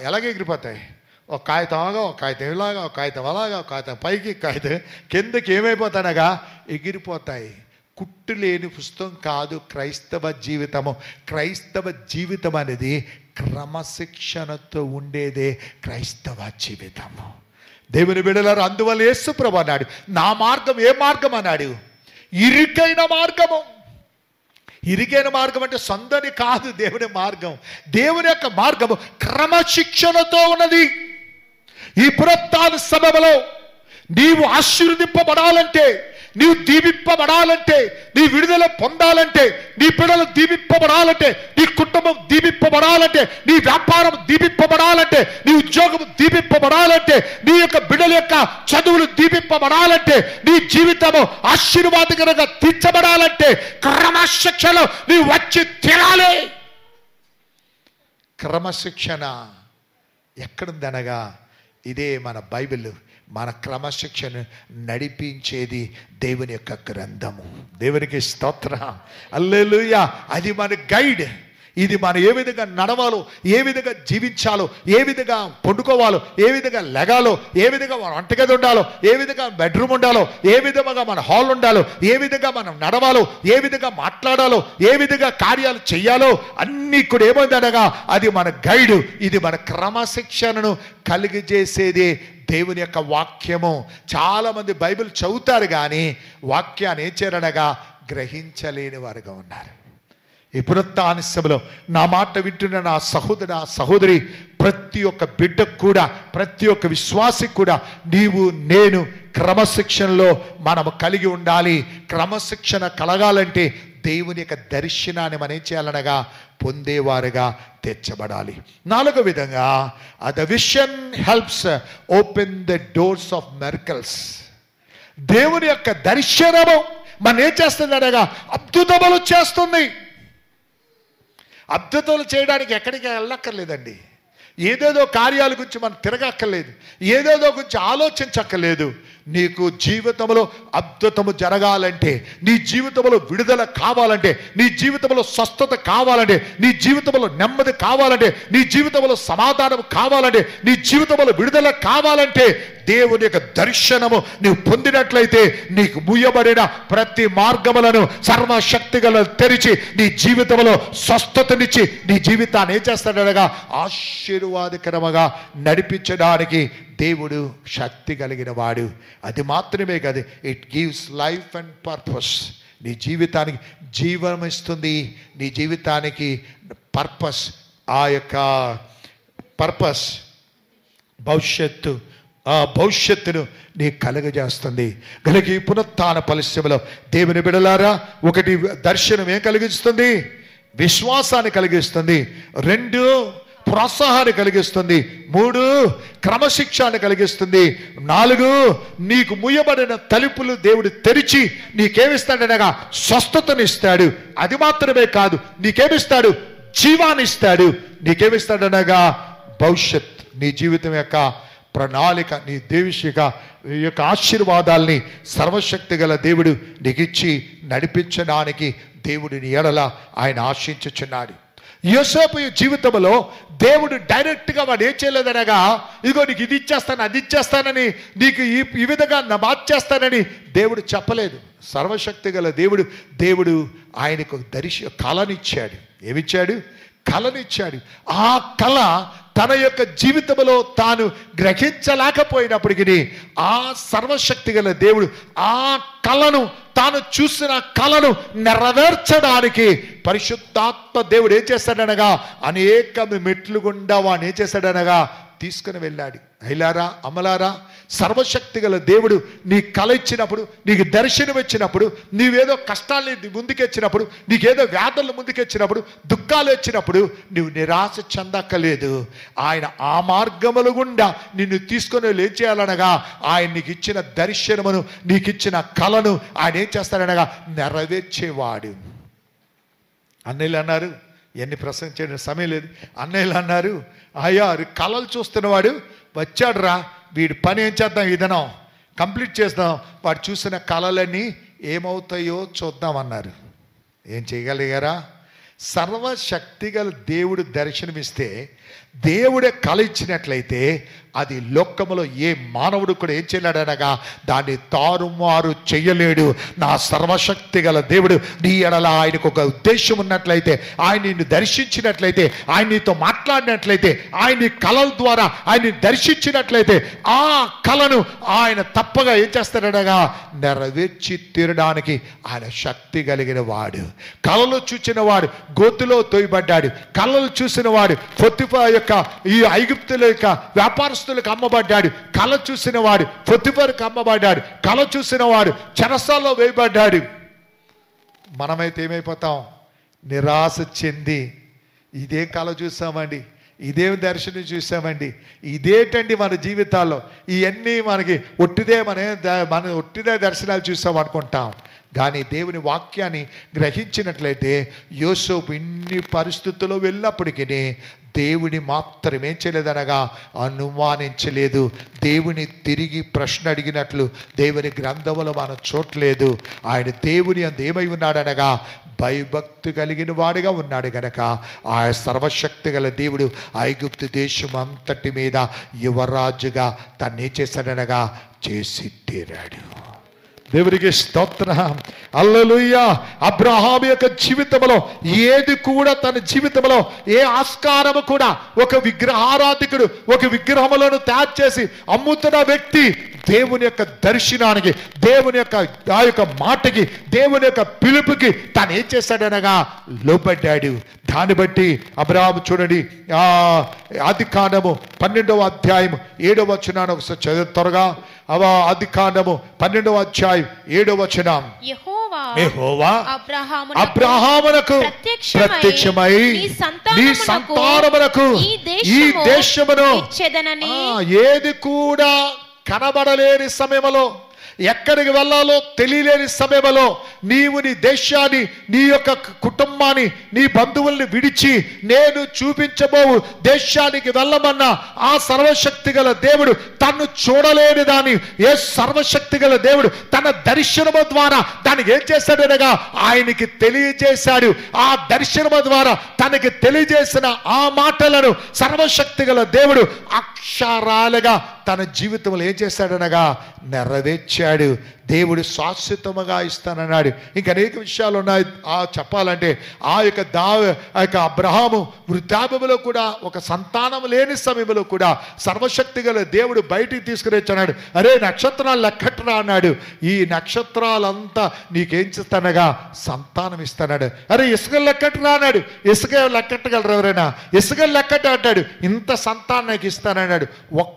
ఎలాగే ఎగిరిపోతాయి. ఒక కాగితం అలాగా, ఒక కాగితం ఇలాగా, ఒక కాగితం అలాగా, ఒక కాగితం పైకి, కాగితం కిందకి ఏమైపోతానగా ఎగిరిపోతాయి. కుట్టులేని పుస్తకం కాదు క్రైస్తవ జీవితము. క్రైస్తవ జీవితం అనేది క్రమశిక్షణతో ఉండేదే క్రైస్తవ జీవితము. దేవుని బిడ్డలారా, అందువల్ల యేసు ప్రభువు అన్నాడు, నా మార్గం ఏ మార్గం అన్నాడు? ఇరుకైన మార్గము. ఇరుకైన మార్గం అంటే సొందని కాదు దేవుని మార్గం. దేవుని యొక్క మార్గము క్రమశిక్షణతో ఉన్నది. ఈ పునరుత్థాన సమయంలో నీవు ఆశీర్వదింపబడాలంటే, నీవు దీవింపబడాలంటే, నీ విడుదల పొందాలంటే, నీ పిల్లలు దీవింపబడాలంటే, నీ కుటుంబం దీవింపబడాలంటే, నీ వ్యాపారం దీవింపబడాలంటే, నీ ఉద్యోగం దీవింపబడాలంటే, నీ యొక్క బిడ్డల యొక్క చదువులు దీవింపబడాలంటే, నీ జీవితము ఆశీర్వాదకరంగా తీర్చబడాలంటే క్రమశిక్షణ నీవు వచ్చి తీరాలి. క్రమశిక్షణ ఎక్కడుందనగా ఇదే మన బైబిల్. మన క్రమశిక్షణ నడిపించేది దేవుని యొక్క గ్రంథము. దేవునికి స్తోత్రం. హల్లెలూయా. అది మన గైడ్. ఇది మనం ఏ విధంగా నడవాలో, ఏ విధంగా జీవించాలో, ఏ విధంగా పండుకోవాలో, ఏ విధంగా లెగాలో, ఏ విధంగా మన వంటగది ఉండాలో, ఏ విధంగా బెడ్రూమ్ ఉండాలో, ఏ విధంగా మన హాల్ ఉండాలో, ఏ విధంగా మనం నడవాలో, ఏ విధంగా మాట్లాడాలో, ఏ విధంగా కార్యాలు చెయ్యాలో అన్నీ కూడా ఏమైందనగా అది మన గైడు. ఇది మన క్రమశిక్షణను కలిగజేసేది దేవుని యొక్క వాక్యము. చాలామంది బైబిల్ చదువుతారు కానీ వాక్యాన్ని ఏం చేరనగా గ్రహించలేని వారుగా ఉన్నారు. ఈ పునరుత్థాన సభలో నా మాట వింటున్న నా సహోదర సహోదరి, ప్రతి ఒక్క బిడ్డకు కూడా, ప్రతి ఒక్క విశ్వాసికి కూడా నీవు నేను క్రమశిక్షణలో మనము కలిగి ఉండాలి. క్రమశిక్షణ కలగాలంటే దేవుని యొక్క దర్శనాన్ని మనం ఏం చేయాలనగా పొందేవారుగా తెచ్చబడాలి. నాలుగో విధంగా the vision helps open the doors of miracles. దేవుని యొక్క దర్శనము మనం ఏం చేస్తుంది అనగా అద్భుతములు చేస్తుంది. అద్భుతాలు చేయడానికి ఎక్కడికి వెళ్ళక్కర్లేదండి. ఏదేదో కార్యాల గురించి మనం తిరగక్కర్లేదు, ఏదేదో గురించి ఆలోచించక్కర్లేదు. నీకు జీవితంలో అద్భుతము జరగాలంటే, నీ జీవితంలో విడుదల కావాలంటే, నీ జీవితంలో స్వస్థత కావాలంటే, నీ జీవితంలో నెమ్మది కావాలంటే, నీ జీవితంలో సమాధానం కావాలంటే, నీ జీవితంలో విడుదల కావాలంటే దేవుని యొక్క దర్శనము నీవు పొందినట్లయితే నీకు మూయబడిన ప్రతి మార్గములను సర్వశక్తిగల తెరిచి నీ జీవితంలో స్వస్థతనిచ్చి నీ జీవితాన్ని ఏం చేస్తాడనగా ఆశీర్వాదకరముగా నడిపించడానికి దేవుడు శక్తి కలిగిన వాడు. అది మాత్రమే కాదు, it gives life and purpose. నీ జీవితానికి జీవం ఇస్తుంది, నీ జీవితానికి పర్పస్ ఆ యొక్క పర్పస్, భవిష్యత్తును నీ కలుగజేస్తుంది. కనుక ఈ పునరుత్థాన పరిశ్రమలో దేవుని బిడలారా, ఒకటి దర్శనం ఏం కలిగిస్తుంది? విశ్వాసాన్ని కలిగిస్తుంది. 2 ప్రోత్సాహాన్ని కలిగిస్తుంది. 3 క్రమశిక్షాన్ని కలిగిస్తుంది. 4 నీకు ముయ్యబడిన తలుపులు దేవుడు తెరిచి నీకేమిస్తాడనగా స్వస్థతనిస్తాడు. అది మాత్రమే కాదు, నీకేమిస్తాడు? జీవాన్ని ఇస్తాడు. నీకేమిస్తాడనగా భవిష్యత్, నీ జీవితం యొక్క ప్రణాళిక, నీ దేవిషిక ఈ యొక్క ఆశీర్వాదాల్ని సర్వశక్తి గల దేవుడు నీకిచ్చి నడిపించడానికి దేవుడిని ఎడల ఆయన ఆశించుచున్నాడు. యోసేపు జీవితంలో దేవుడు డైరెక్ట్గా వాడు ఏం చేయలేదనగా, ఇదిగో నీకు ఇది ఇచ్చేస్తాను, అది ఇచ్చేస్తానని, నీకు ఈ విధంగా మార్చేస్తానని దేవుడు చెప్పలేదు. సర్వశక్తి గల దేవుడు ఆయనకు కళనిచ్చాడు. ఏమిచ్చాడు? కళనిచ్చాడు. ఆ కళ తన యొక్క జీవితంలో తాను గ్రహించలేకపోయినప్పటికీ ఆ సర్వశక్తి గల దేవుడు ఆ కళను, తాను చూసిన కళను నెరవేర్చడానికి పరిశుద్ధాత్మ దేవుడు ఏం చేశాడనగా అనేక మెట్లు గుండా వాడిని ఏం చేశాడనగా తీసుకుని వెళ్ళాడు. అయిలారా అమలారా, సర్వశక్తి గల దేవుడు నీ కళ ఇచ్చినప్పుడు, నీకు దర్శనం ఇచ్చినప్పుడు, నీవేదో కష్టాలు ముందుకెచ్చినప్పుడు, నీకేదో వ్యాధులు ముందుకెచ్చినప్పుడు, దుఃఖాలు వచ్చినప్పుడు నువ్వు నిరాశ చెందక్కలేదు. ఆయన ఆ మార్గముల గుండా నిన్ను తీసుకొని ఏం చేయాలనగా, ఆయన నీకు ఇచ్చిన దర్శనమును, నీకు ఇచ్చిన కళను ఆయన ఏం చేస్తాడనగా నెరవేర్చేవాడు. అన్నయ్యలు అన్నారు, ఎన్ని ప్రసంగించే సమయం లేదు. అన్నయ్యలు అన్నారు, అయ్యా కళలు చూస్తున్నవాడు వచ్చాడు రా, వీడి పని ఏం చేద్దాం, ఇదనం కంప్లీట్ చేద్దాం, వాడు చూసిన కళలన్నీ ఏమవుతాయో చూద్దామన్నారు. ఏం చేయగలిగారా? సర్వశక్తిగల దేవుడు దర్శనమిస్తే, దేవుడే కళ ఇచ్చినట్లయితే అది లోకములో ఏ మానవుడు కూడా ఏం చేయలేడనగా దాన్ని తారుమారు చెయ్యలేడు. నా సర్వశక్తి గల దేవుడు నీ ఎడల ఆయనకు ఒక ఉద్దేశం ఉన్నట్లయితే, ఆయన నిన్ను దర్శించినట్లయితే, ఆయన నీతో మాట్లాడినట్లయితే, ఆయన కళల ద్వారా ఆయన్ని దర్శించినట్లయితే ఆ కళను ఆయన తప్పగా ఏం చేస్తాడనగా నెరవేర్చి తీరడానికి ఆయన శక్తి కలిగిన వాడు. కళలు చూచిన వాడు గోతులో తోయబడ్డాడు. కళలు చూసిన వాడు పొతిఫర్ యొక్క ఈ ఐగుప్తుల యొక్క వ్యాపారస్తులకు అమ్మబడ్డాడు. కళ చూసిన వాడు పొతిఫర్కి అమ్మబడ్డాడు. కళ చూసిన వాడు చెరసాల్లో వేయబడ్డాడు. మనమైతే ఏమైపోతాం? నిరాశ చెంది ఇదే కళ చూసామండి, ఇదే దర్శనం చూసామండి, ఇదేటండి మన జీవితాల్లో, ఇవన్నీ మనకి మన ఒట్టిదే దర్శనాలు చూసాం అనుకుంటాం. కానీ దేవుని వాక్యాన్ని గ్రహించినట్లయితే యోసేపు ఇన్ని పరిస్థితుల్లో వెళ్ళినప్పటికీ దేవుని మాత్రమే చేయలేదనగా అనుమానించలేదు. దేవుని తిరిగి ప్రశ్న అడిగినట్లు దేవుని గ్రంథములో మనం చూడలేదు. ఆయన దేవుని అందు ఏమై ఉన్నాడనగా భయభక్తి కలిగిన వాడిగా ఉన్నాడు గనక ఆ సర్వశక్తి గల దేవుడు ఐగుప్తు దేశం అంతటి మీద యువరాజుగా తన్నే చేశాడనగా చేసి తీరాడు. దేవునికి స్తోత్రం, హల్లెలూయా. అబ్రహాము యొక్క జీవితంలో ఏది కూడా, తన జీవితంలో ఏ ఆస్కారము కూడా, ఒక విగ్రహారాధికుడు ఒక విగ్రహములను తయారు చేసి అమ్ముతున్న వ్యక్తి దేవుని యొక్క దర్శనానికి, దేవుని యొక్క ఆ యొక్క మాటకి, దేవుని యొక్క పిలుపుకి తాను ఏం చేశాడనగా లోబడ్డాడు. దాన్ని బట్టి అబ్రహాము చూడండి, ఆదికాండము 12వ అధ్యాయం 7వ వచనాన్ని ఒకసారి చదువు త్వరగా. ఆదికాండము 12వ అధ్యాయం 7వ వచనం. యెహోవా అబ్రహామునకు ప్రత్యక్షమై నీ సంతానమునకు ఈ దేశమును ఏది కూడా కనబడలేని సమయంలో, ఎక్కడికి వెళ్ళాలో తెలియలేని సమయంలో నీవు నీ దేశాన్ని, నీ యొక్క కుటుంబాన్ని, నీ బంధువుల్ని విడిచి నేను చూపించబోవు దేశానికి వెళ్ళమన్న ఆ సర్వశక్తి గల దేవుడు తన్ను చూడలేని దాన్ని ఏ సర్వశక్తి గల దేవుడు తన దర్శనము ద్వారా దానికి ఏం చేశాడనగా ఆయనకి తెలియజేశాడు. ఆ దర్శనము ద్వారా తనకి తెలియజేసిన ఆ మాటలను సర్వశక్తి గల దేవుడు అక్షరాలుగా తన జీవితంలో ఏం చేశాడనగా నెరవేర్చాడు. దేవుడు శాశ్వతముగా ఇస్తానన్నాడు. ఇంకా అనేక విషయాలు ఉన్నాయి చెప్పాలంటే. ఆ యొక్క అబ్రహాము వృద్ధాప్యములో కూడా, ఒక సంతానం లేని సమయంలో కూడా సర్వశక్తి గల దేవుడు బయటికి తీసుకుని వచ్చాడు. అరే నక్షత్రాలు లెక్కట్రా అన్నాడు. ఈ నక్షత్రాలంతా నీకేం చేస్తానగా సంతానం ఇస్తాడు. అరే ఇసుక లెక్కట్రా అన్నాడు. ఇసుక లెక్కట్టగలరు ఎవరైనా? ఇసుక లెక్కట అంటాడు. ఇంత సంతానం నాకు ఇస్తానన్నాడు. ఒక్క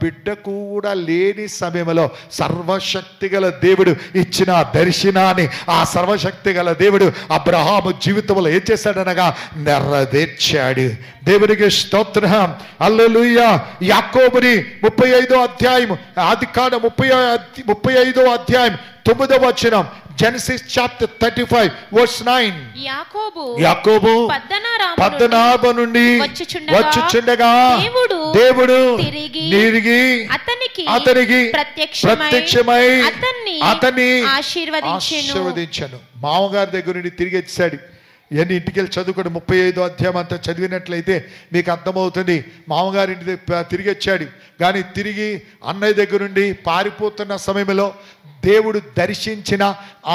బిడ్డ కూడా లేని సమయంలో సర్వశక్తి గల దేవుడు ఇచ్చిన దర్శనాన్ని ఆ సర్వశక్తి గల దేవుడు అబ్రహాము జీవితంలో ఏం చేశాడనగా నెరవేర్చాడు. దేవునికి స్తోత్రం. హల్లెలూయా. యాకోబుని 35వ అధ్యాయం, ఆదికాండం 35వ అధ్యాయం 9వ వచనం, Genesis chapter 35 verse 9. యాకోబు పద్దనారాము నుండి వచ్చుచుండగా దేవుడు తిరిగి అతనికి ప్రత్యక్షమై అతన్ని ఆశీర్వదించెను. మామగారి దగ్గర నుండి తిరిగి వచ్చాడు. ఇవన్నీ ఇంటికి వెళ్ళి చదువుకోండి. 35వ అధ్యాయం అంతా చదివినట్లయితే మీకు అర్థమవుతుంది. మామగారి ఇంటి తిరిగి వచ్చాడు. కానీ తిరిగి అన్నయ్య దగ్గర నుండి పారిపోతున్న సమయంలో దేవుడు దర్శించిన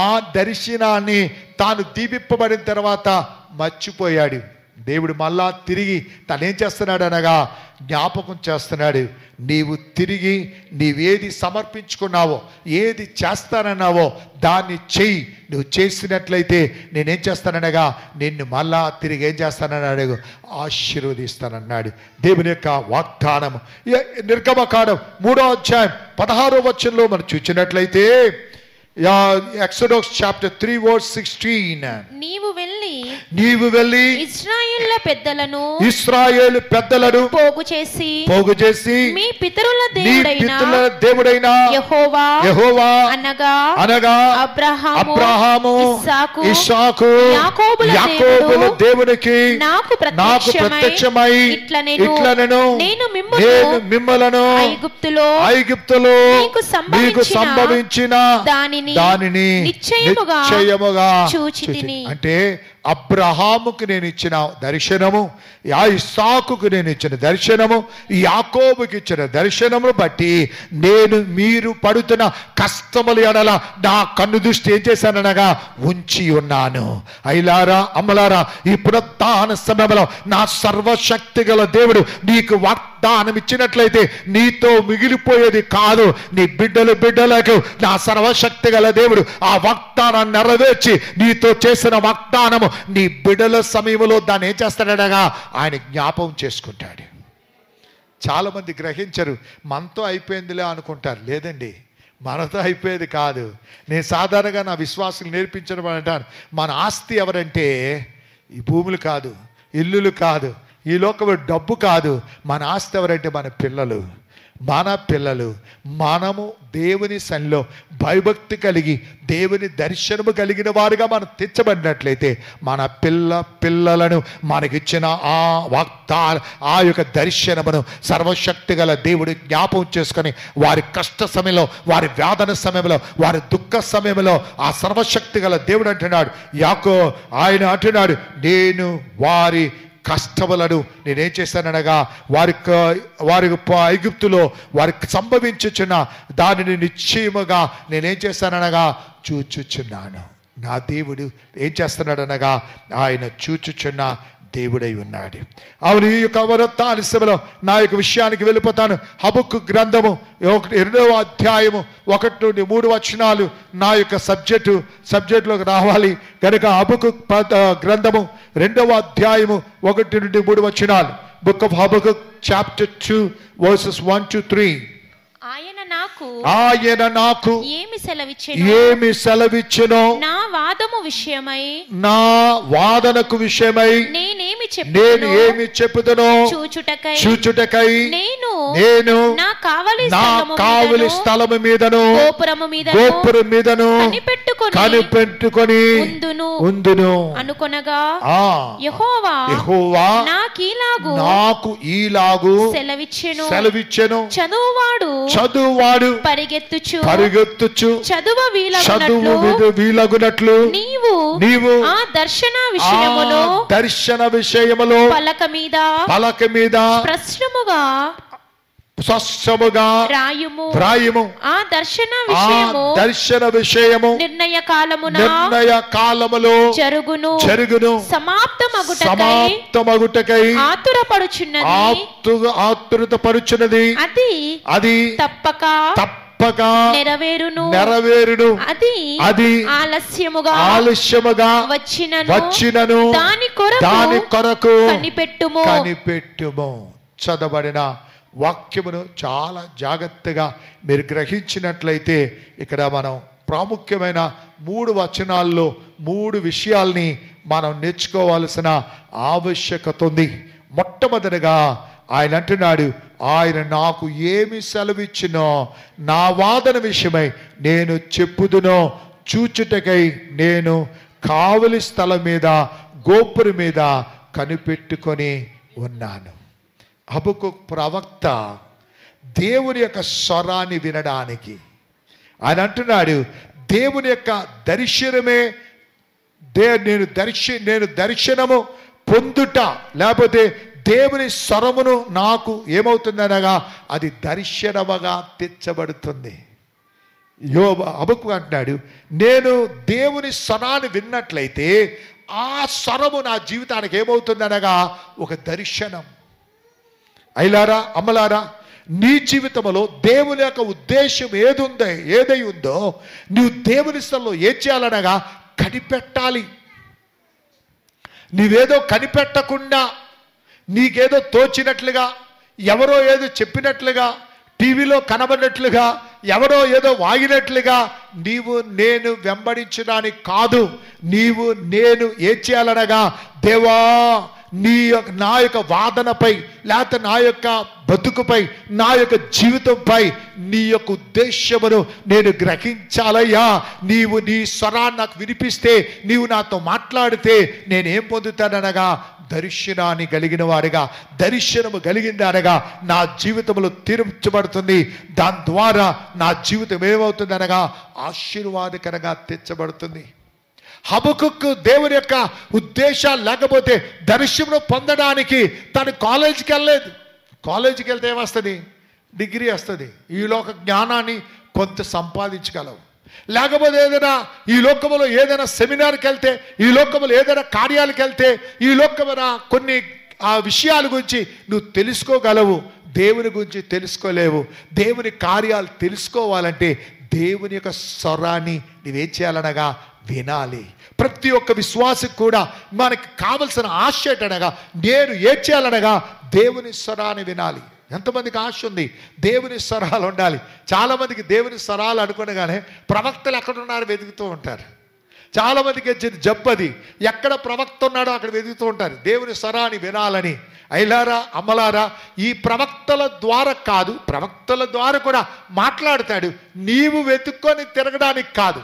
ఆ దర్శనాన్ని తాను దీపింపబడిన తర్వాత మర్చిపోయాడు. దేవుడు మళ్ళా తిరిగి తనేం చేస్తున్నాడు అనగా జ్ఞాపకం చేస్తున్నాడు. నీవు తిరిగి నీవేది సమర్పించుకున్నావో, ఏది చేస్తానన్నావో దాన్ని చెయ్యి. నువ్వు చేసినట్లయితే నేనేం చేస్తాననగా నిన్ను మళ్ళా తిరిగి ఏం చేస్తానన్నాడు? ఆశీర్వదిస్తానన్నాడు. దేవుని యొక్క వాగ్దానం. నిర్గమకాండం 3వ అధ్యాయం 16వ వచనంలో మనం చూసినట్లయితే, Exodus chapter 3 verse 16. నీవు వెళ్ళి ఇశ్రాయేలు పెద్దలను పోగు చేసి మీ పితరుల దేవుడైన యెహోవా అనగా అబ్రహాము ఇస్సాకు యాకోబుల దేవునికి నాకు ప్రత్యక్షమై ఇట్లనెను, నేను మిమ్మలను ఐగుప్తులో మీకు సంభవించిన దానిని నిశ్చయముగా చూచితిని. అంటే అబ్రహాముకు నేను ఇచ్చిన దర్శనము, ఇస్సాకుకు నేను ఇచ్చిన దర్శనము, యాకోబుకి ఇచ్చిన దర్శనమును బట్టి నేను మీరు పడుతున్న కష్టముల ఎడల నా కన్ను దృష్టి ఏం చేశాననగా ఉంచి ఉన్నాను. అయిలారా అమ్మలారా, ఈ పునరుత్థాన సమయంలో నా సర్వశక్తి గల దేవుడు నీకు వాగ్దానం ఇచ్చినట్లయితే నీతో మిగిలిపోయేది కాదు. నీ బిడ్డలకు నా సర్వశక్తి గల దేవుడు ఆ వాగ్దానాన్ని నెరవేర్చి నీతో చేసిన వాగ్దానము నీ బిడ్డల సమయంలో దాన్ని ఏం చేస్తాడనగా ఆయన జ్ఞాపకం చేసుకుంటాడు. చాలామంది గ్రహించరు. మనతో అయిపోయిందిలే అనుకుంటారు. లేదండి, మనతో అయిపోయేది కాదు. నేను సాధారణంగా నా విశ్వాసులు నేర్పించడం అంటాను, మన ఆస్తి ఎవరంటే ఈ భూములు కాదు, ఇల్లులు కాదు, ఈ లోకంలో డబ్బు కాదు. మన ఆస్తి ఎవరంటే మన పిల్లలు. మనము దేవుని సన్నిధిలో భయభక్తి కలిగి దేవుని దర్శనము కలిగిన వారుగా మనం తెచ్చబడినట్లయితే మన పిల్లలను మనకిచ్చిన ఆ వాగ్దాన ఆ యొక్క దర్శనమును సర్వశక్తి గల దేవుడు జ్ఞాపకం చేసుకొని వారి కష్ట సమయంలో, వారి వేదన సమయంలో, వారి దుఃఖ సమయంలో ఆ సర్వశక్తి గల దేవుడు అంటున్నాడు, ఆయన అంటున్నాడు, నేను వారి కష్టములను నేనేం చేశాననగా వారికి ఐగుప్తులో వారికి సంభవించుచున్న దానిని నిశ్చయముగా నేనేం చేశాననగా చూచుచున్నాను. నా దేవుడు ఏం చేస్తున్నాడనగా ఆయన చూచుచున్న దేవుడై ఉన్నాడు. అవును, ఈ యొక్క పునరుత్థాన సమయంలో నా యొక్క విషయానికి వెళ్ళిపోతాను. హబక్కు గ్రంథము 2వ అధ్యాయము 1 నుండి 3 వచనాలు నా యొక్క సబ్జెక్టులోకి రావాలి కనుక హబక్కు గ్రంథము 2వ అధ్యాయము 1 నుండి 3 వచనాలు. Book of Habakkuk chapter 2 verses 1 to 3. ఆయన నాకు ఏమి సెలవిచ్చెనో నా వాదనకు విషయమై నేను ఏమి చెప్పుదనో చూచుటకై నేను నా కావలి స్థలము మీదను గోపురం మీదను కనిపెట్టుకొని ఉందును అనుకొనగా యెహోవా నాకు ఈలాగు సెలవిచ్చెను, చదువువాడు పరిగెత్తుచు చదువు వీలగునట్లు నీవు ఆ దర్శన విషయములో పలక మీద స్పష్టముగా స్పష్టముగా రాయుము. ఆ దర్శన విషయము నిర్ణయ కాలములో జరుగును. సమాప్తమగుటకై ఆతురపరుచున్నది. అది తప్పక నెరవేరును. అది ఆలస్యముగా వచ్చినను దాని కొరకు కనిపెట్టుము. చదవబడిన వాక్యమును చాలా జాగ్రత్తగా మీరు గ్రహించినట్లయితే ఇక్కడ మనం ప్రాముఖ్యమైన 3 వచనాల్లో 3 విషయాల్ని మనం నేర్చుకోవాల్సిన ఆవశ్యకత ఉంది. మొట్టమొదటిగా ఆయన అంటున్నాడు, ఆయన నాకు ఏమి సెలవిచ్చినో నా వాదన విషయమై నేను చెప్పుదునో చూచుటకై నేను కావలి స్థలం మీద గోపురం మీద కనిపెట్టుకొని ఉన్నాను. హబక్కూకు ప్రవక్త దేవుని యొక్క స్వరాన్ని వినడానికి ఆయన అంటున్నాడు, దేవుని యొక్క దర్శనమే నేను దర్శనము పొందుట, లేకపోతే దేవుని స్వరమును నాకు ఏమవుతుందనగా అది దర్శనముగా తెచ్చబడుతుంది. హబక్కూకు అంటున్నాడు, నేను దేవుని స్వరాన్ని విన్నట్లయితే ఆ స్వరము నా జీవితానికి ఏమవుతుందనగా ఒక దర్శనం. అయ్యలారా, అమ్మలారా, నీ జీవితంలో దేవుని యొక్క ఉద్దేశం ఏదై ఉందో నువ్వు దేవుని స్థలంలో ఏం చేయాలనగా కనిపెట్టాలి. నీవేదో కనిపెట్టకుండా నీకేదో తోచినట్లుగా, ఎవరో ఏదో చెప్పినట్లుగా, టీవీలో కనబడినట్లుగా, ఎవరో ఏదో వాగినట్లుగా నేను వెంబడించడానికి కాదు. నేను ఏం చేయాలనగా, దేవా నా యొక్క వాదనపై, లేకపోతే నా యొక్క బతుకుపై, నా యొక్క జీవితంపై నీ యొక్క ఉద్దేశమును నేను గ్రహించాలయ్యా. నీ స్వరాన్ని నాకు వినిపిస్తే, నీవు నాతో మాట్లాడితే నేనేం పొందుతాననగా దర్శనాన్ని కలిగిన వాడిగా, దర్శనము కలిగిందనగా నా జీవితంలో తీర్చబడుతుంది. దాని ద్వారా నా జీవితం ఏమవుతుందనగా ఆశీర్వాదకరంగా తెచ్చబడుతుంది. హబక్కూకు దేవుని యొక్క ఉద్దేశాలు లేకపోతే దర్శనం పొందడానికి తను కాలేజీకి వెళ్ళలేదు. కాలేజీకి వెళ్తే ఏమొస్తుంది? డిగ్రీ వస్తుంది. ఈ లోక జ్ఞానాన్ని కొంత సంపాదించగలవు. లేకపోతే ఏదైనా ఈ లోకములో ఏదైనా సెమినార్కి వెళ్తే, ఈ లోకములో ఏదైనా కార్యాలకు వెళ్తే, ఈ లోకమైన కొన్ని ఆ విషయాల గురించి నువ్వు తెలుసుకోగలవు. దేవుని గురించి తెలుసుకోలేవు. దేవుని కార్యాలు తెలుసుకోవాలంటే దేవుని యొక్క స్వరాన్ని నువ్వేం చేయాలనగా వినాలి. ప్రతి ఒక్క విశ్వాసం కూడా మనకి కావలసిన ఆశ ఏంటనగా నేను ఏం చేయాలనగా దేవుని స్వరాన్ని వినాలి. ఎంతమందికి ఆశ ఉంది? దేవుని స్వరాలు ఉండాలి. చాలామందికి దేవుని స్వరాలు అనుకునగానే ప్రవక్తలు ఎక్కడున్నారో వెతుకుతూ ఉంటారు. చాలామందికి వచ్చిన జబ్బది, ఎక్కడ ప్రవక్త ఉన్నాడో అక్కడ వెతుకుతూ ఉంటారు దేవుని స్వరాన్ని వినాలని. అయ్యలారా, అమ్మలారా, ఈ ప్రవక్తల ద్వారా కాదు, ప్రవక్తల ద్వారా కూడా మాట్లాడతాడు. నీవు వెతుక్కొని తిరగడానికి కాదు.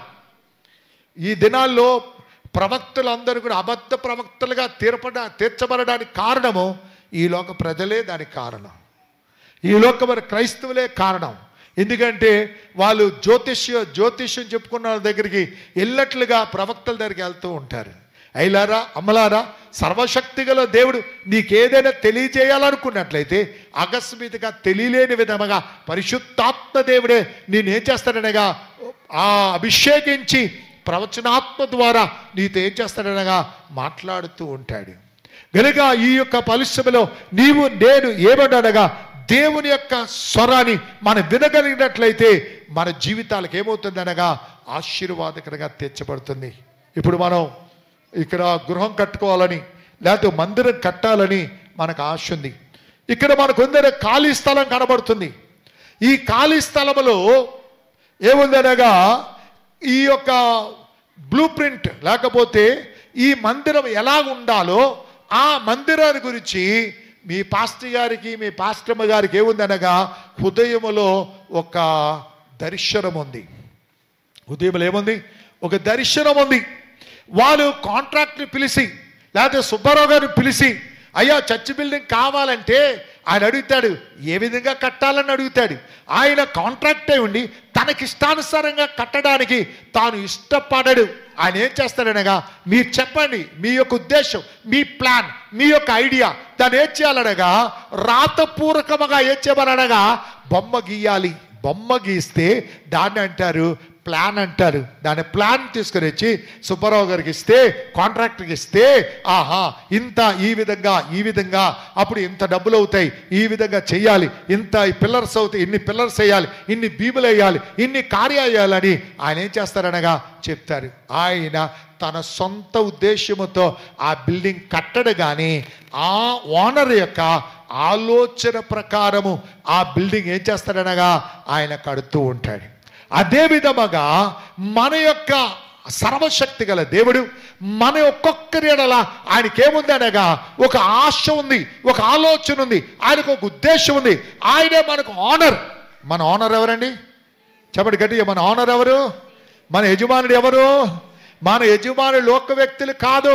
ఈ దినాల్లో ప్రవక్తలందరూ కూడా అబద్ధ ప్రవక్తలుగా తీర్చబడడానికి కారణము ఈ లోక ప్రజలే దానికి కారణం. ఈ లోకమైన క్రైస్తవులే కారణం. ఎందుకంటే వాళ్ళు జ్యోతిష్యం చెప్పుకున్న వాళ్ళ దగ్గరికి వెళ్ళినట్లుగా ప్రవక్తల దగ్గరికి వెళ్తూ ఉంటారు. అయ్యలారా, అమ్మలారా, సర్వశక్తి గల దేవుడు నీకేదైనా తెలియజేయాలనుకున్నట్లయితే అకస్మాత్తుగా తెలియలేని విధముగా పరిశుద్ధాత్మ దేవుడే నేనేం చేస్తాడనగా అభిషేకించి ప్రవచనాత్మ ద్వారా నీతో ఏం చేస్తాడనగా మాట్లాడుతూ ఉంటాడు. కనుక ఈ యొక్క పరిశ్రమలో నేను ఏమనగా దేవుని యొక్క స్వరాన్ని మనం వినగలిగినట్లయితే మన జీవితాలకు ఏమవుతుందనగా ఆశీర్వాదకరంగా తీర్చబడుతుంది. ఇప్పుడు మనం ఇక్కడ గృహం కట్టుకోవాలని, లేకపోతే మందిరం కట్టాలని మనకు ఆశ ఉంది. ఇక్కడ మనకు ఖాళీ స్థలం కనబడుతుంది. ఈ ఖాళీ స్థలంలో ఏముందనగా ఈ యొక్క బ్లూ ప్రింట్, లేకపోతే ఈ మందిరం ఎలా ఉండాలో ఆ మందిరాన్ని గురించి మీ పాస్టర్ గారికి, మీ పాస్టమ్మ గారికి ఏముందనగా హృదయములో ఒక దర్శనం ఉంది. హృదయంలో ఏముంది? ఒక దర్శనం ఉంది. వాళ్ళు కాంట్రాక్ట్ని పిలిచి, లేకపోతే సుబ్బారావు గారిని పిలిచి, అయ్యా చర్చ్ బిల్డింగ్ కావాలంటే ఆయన అడుగుతాడు, ఏ విధంగా కట్టాలని అడుగుతాడు. ఆయన కాంట్రాక్ట్ అయి ఉండి తనకిష్టానుసారంగా కట్టడానికి తాను ఇష్టపడడు. ఆయన ఏం చేస్తాడనగా, మీరు చెప్పండి మీ యొక్క ఉద్దేశం, మీ ప్లాన్, మీ యొక్క ఐడియా, దాన్ని ఏం చేయాలనగా రాతపూర్వకముగా ఏం చేయమనగా బొమ్మ గీయాలి. బొమ్మ గీస్తే దాన్ని అంటారు ప్లాన్ అంటారు. దాని ప్లాన్ తీసుకొని వచ్చి సుబ్బారావు గారికి ఇస్తే, కాంట్రాక్టర్కి ఇస్తే, ఆహా ఇంత ఈ విధంగా అప్పుడు ఇంత డబ్బులు అవుతాయి, ఈ విధంగా చెయ్యాలి, ఇంత పిల్లర్స్ అవుతాయి, ఇన్ని పిల్లర్స్ వేయాలి, ఇన్ని బీములు వేయాలి, ఇన్ని కార్యాలు వేయాలని ఆయన ఏం చేస్తారనగా చెప్తారు. ఆయన తన సొంత ఉద్దేశముతో ఆ బిల్డింగ్ కట్టడు, కానీ ఆ ఓనర్ యొక్క ఆలోచన ప్రకారము ఆ బిల్డింగ్ ఏం చేస్తాడనగా ఆయన కడుతూ ఉంటాడు. అదే విధముగా మన యొక్క సర్వశక్తి గల దేవుడు మన ఒక్కొక్కరి ఎడల ఆయనకేముంది అనగా ఒక ఆశ ఉంది, ఒక ఆలోచన ఉంది, ఆయనకు ఒక ఉద్దేశం ఉంది. ఆయనే మనకు ఆనర్. మన ఆనర్ ఎవరండి? చెప్పండి గట్టిగా, మన ఆనర్ ఎవరు? మన యజమానుడు ఎవరు? మన యజమానుడు లోక వ్యక్తులు కాదు,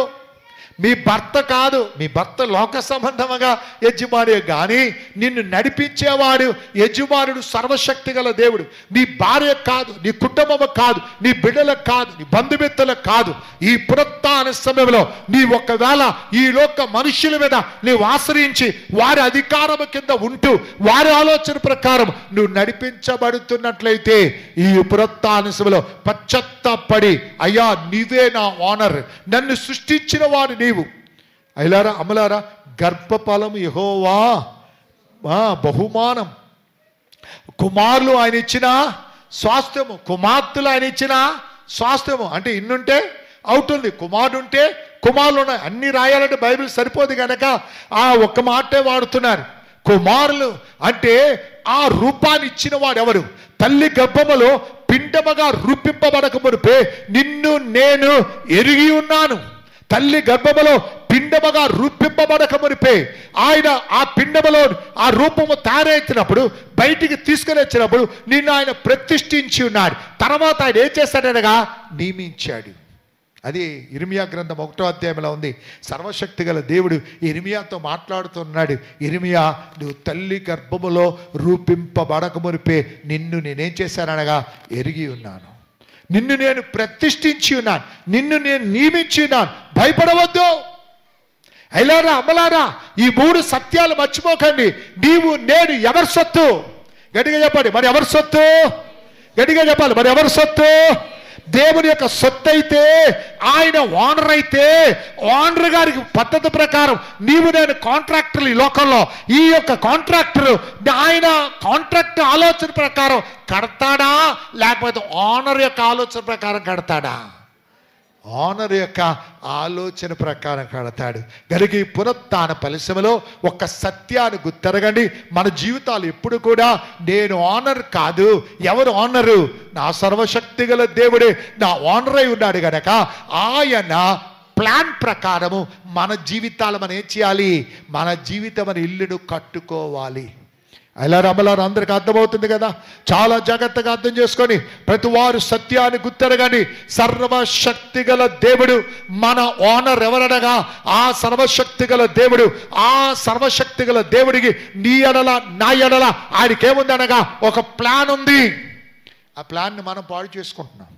మీ భర్త కాదు. మీ భర్త లోక సంబంధముగా యజమాని, కానీ నిన్ను నడిపించేవాడు యజమానుడు సర్వశక్తి గల దేవుడు. నీ భార్య కాదు, నీ కుటుంబము కాదు, నీ బిడ్డలకు కాదు, నీ బంధుమిత్రులకు కాదు. ఈ పునరుత్థాన సమయంలో నీ ఒకవేళ ఈ లోక మనుషుల మీద నీవు ఆశ్రయించి వారి అధికారము కింద ఉంటూ వారి ఆలోచన ప్రకారం నువ్వు నడిపించబడుతున్నట్లయితే ఈ పునరుత్థాన సమయంలో పశ్చాత్తాపడి, అయ్యా నీవే నా ఓనర్, నన్ను సృష్టించిన వాడు నీవు. అయ్యారా అమలారా, గర్భఫలము యెహోవా బహుమానం. కుమారులు ఆయన ఇచ్చిన స్వాస్థ్యము, కుమార్తెలు ఆయన ఇచ్చిన స్వాస్థ్యము. అంటే ఇన్నుంటే అవుట్ ఉంది, కుమారుడు ఉంటే కుమారులు ఉన్నాయి. అన్ని రాయాలంటే బైబిల్ సరిపోదు కనుక ఆ ఒక్క మాటే వాడుతున్నారు. కుమారులు అంటే ఆ రూపాన్ని ఇచ్చిన వాడు ఎవరు? తల్లి గర్భములో పిండముగా రూపింపబడక మునిపే నిన్ను నేను ఎరిగి ఉన్నాను. తల్లి గర్భములో పిండముగా రూపింపబడక మునిపే ఆయన ఆ పిండములో ఆ రూపము తయారైనప్పుడు బయటికి తీసుకుని వచ్చినప్పుడు నిన్ను ఆయన ప్రతిష్ఠించి ఉన్నాడు. తర్వాత ఆయన ఏం చేశాడనగా నియమించాడు. అది ఇర్మియా గ్రంథం 1వ అధ్యాయంలో ఉంది. సర్వశక్తి గల దేవుడు ఇర్మియాతో మాట్లాడుతున్నాడు. ఇర్మియా, నువ్వు తల్లి గర్భములో రూపింపబడక మునిపే నిన్ను నేనేం చేశాననగా ఎరిగి ఉన్నాను, నిన్ను నేను ప్రతిష్ఠించి ఉన్నాను, నిన్ను నేను నియమించి ఉన్నాను, భయపడవద్దు. అయ్యారా అమ్మలారా, ఈ 3 సత్యాలు మర్చిపోకండి. నీవు నేను ఎవరి సొత్తు? గట్టిగా చెప్పండి, మరి ఎవరి సొత్తు? గట్టిగా చెప్పాలి, మరి ఎవరి సొత్తు? దేవుని యొక్క సొత్తు అయితే, ఆయన ఓనర్ అయితే, ఓనర్ గారికి పద్ధతి ప్రకారం నీవు నేను కాంట్రాక్టర్లు ఈ లోకంలో. ఈ యొక్క కాంట్రాక్టర్ ఆయన కాంట్రాక్ట్ ఆలోచన ప్రకారం కడతాడా, లేకపోతే ఓనర్ యొక్క ఆలోచన ప్రకారం కడతాడా? ఓనర్ యొక్క ఆలోచన ప్రకారం కడతాడు. గనుక ఈ పునరుత్థాన పరిశ్రమలో ఒక సత్యాన్ని గుర్తెరగండి. మన జీవితాలు ఎప్పుడు కూడా నేను ఓనర్ కాదు. ఎవరు ఓనరు? నా సర్వశక్తి గల దేవుడే నా ఓనర్ అయి ఉన్నాడు గనక ఆయన ప్లాన్ ప్రకారము మన జీవితాలు మనం ఏం చేయాలి? మన జీవితం మన ఇల్లును కట్టుకోవాలి. అలా రమలారు అందరికి అర్థమవుతుంది కదా. చాలా జాగ్రత్తగా అర్థం చేసుకొని ప్రతి వారు సత్యాన్ని గుర్తెరగండి. సర్వశక్తి గల దేవుడు మన ఓనర్ ఎవరనగా ఆ సర్వశక్తి గల దేవుడు. ఆ సర్వశక్తి గల దేవుడికి నీ ఎడల నా ఎడల ఆయనకేముంది అనగా ఒక ప్లాన్ ఉంది. ఆ ప్లాన్ని మనం పాడు చేసుకుంటున్నాం.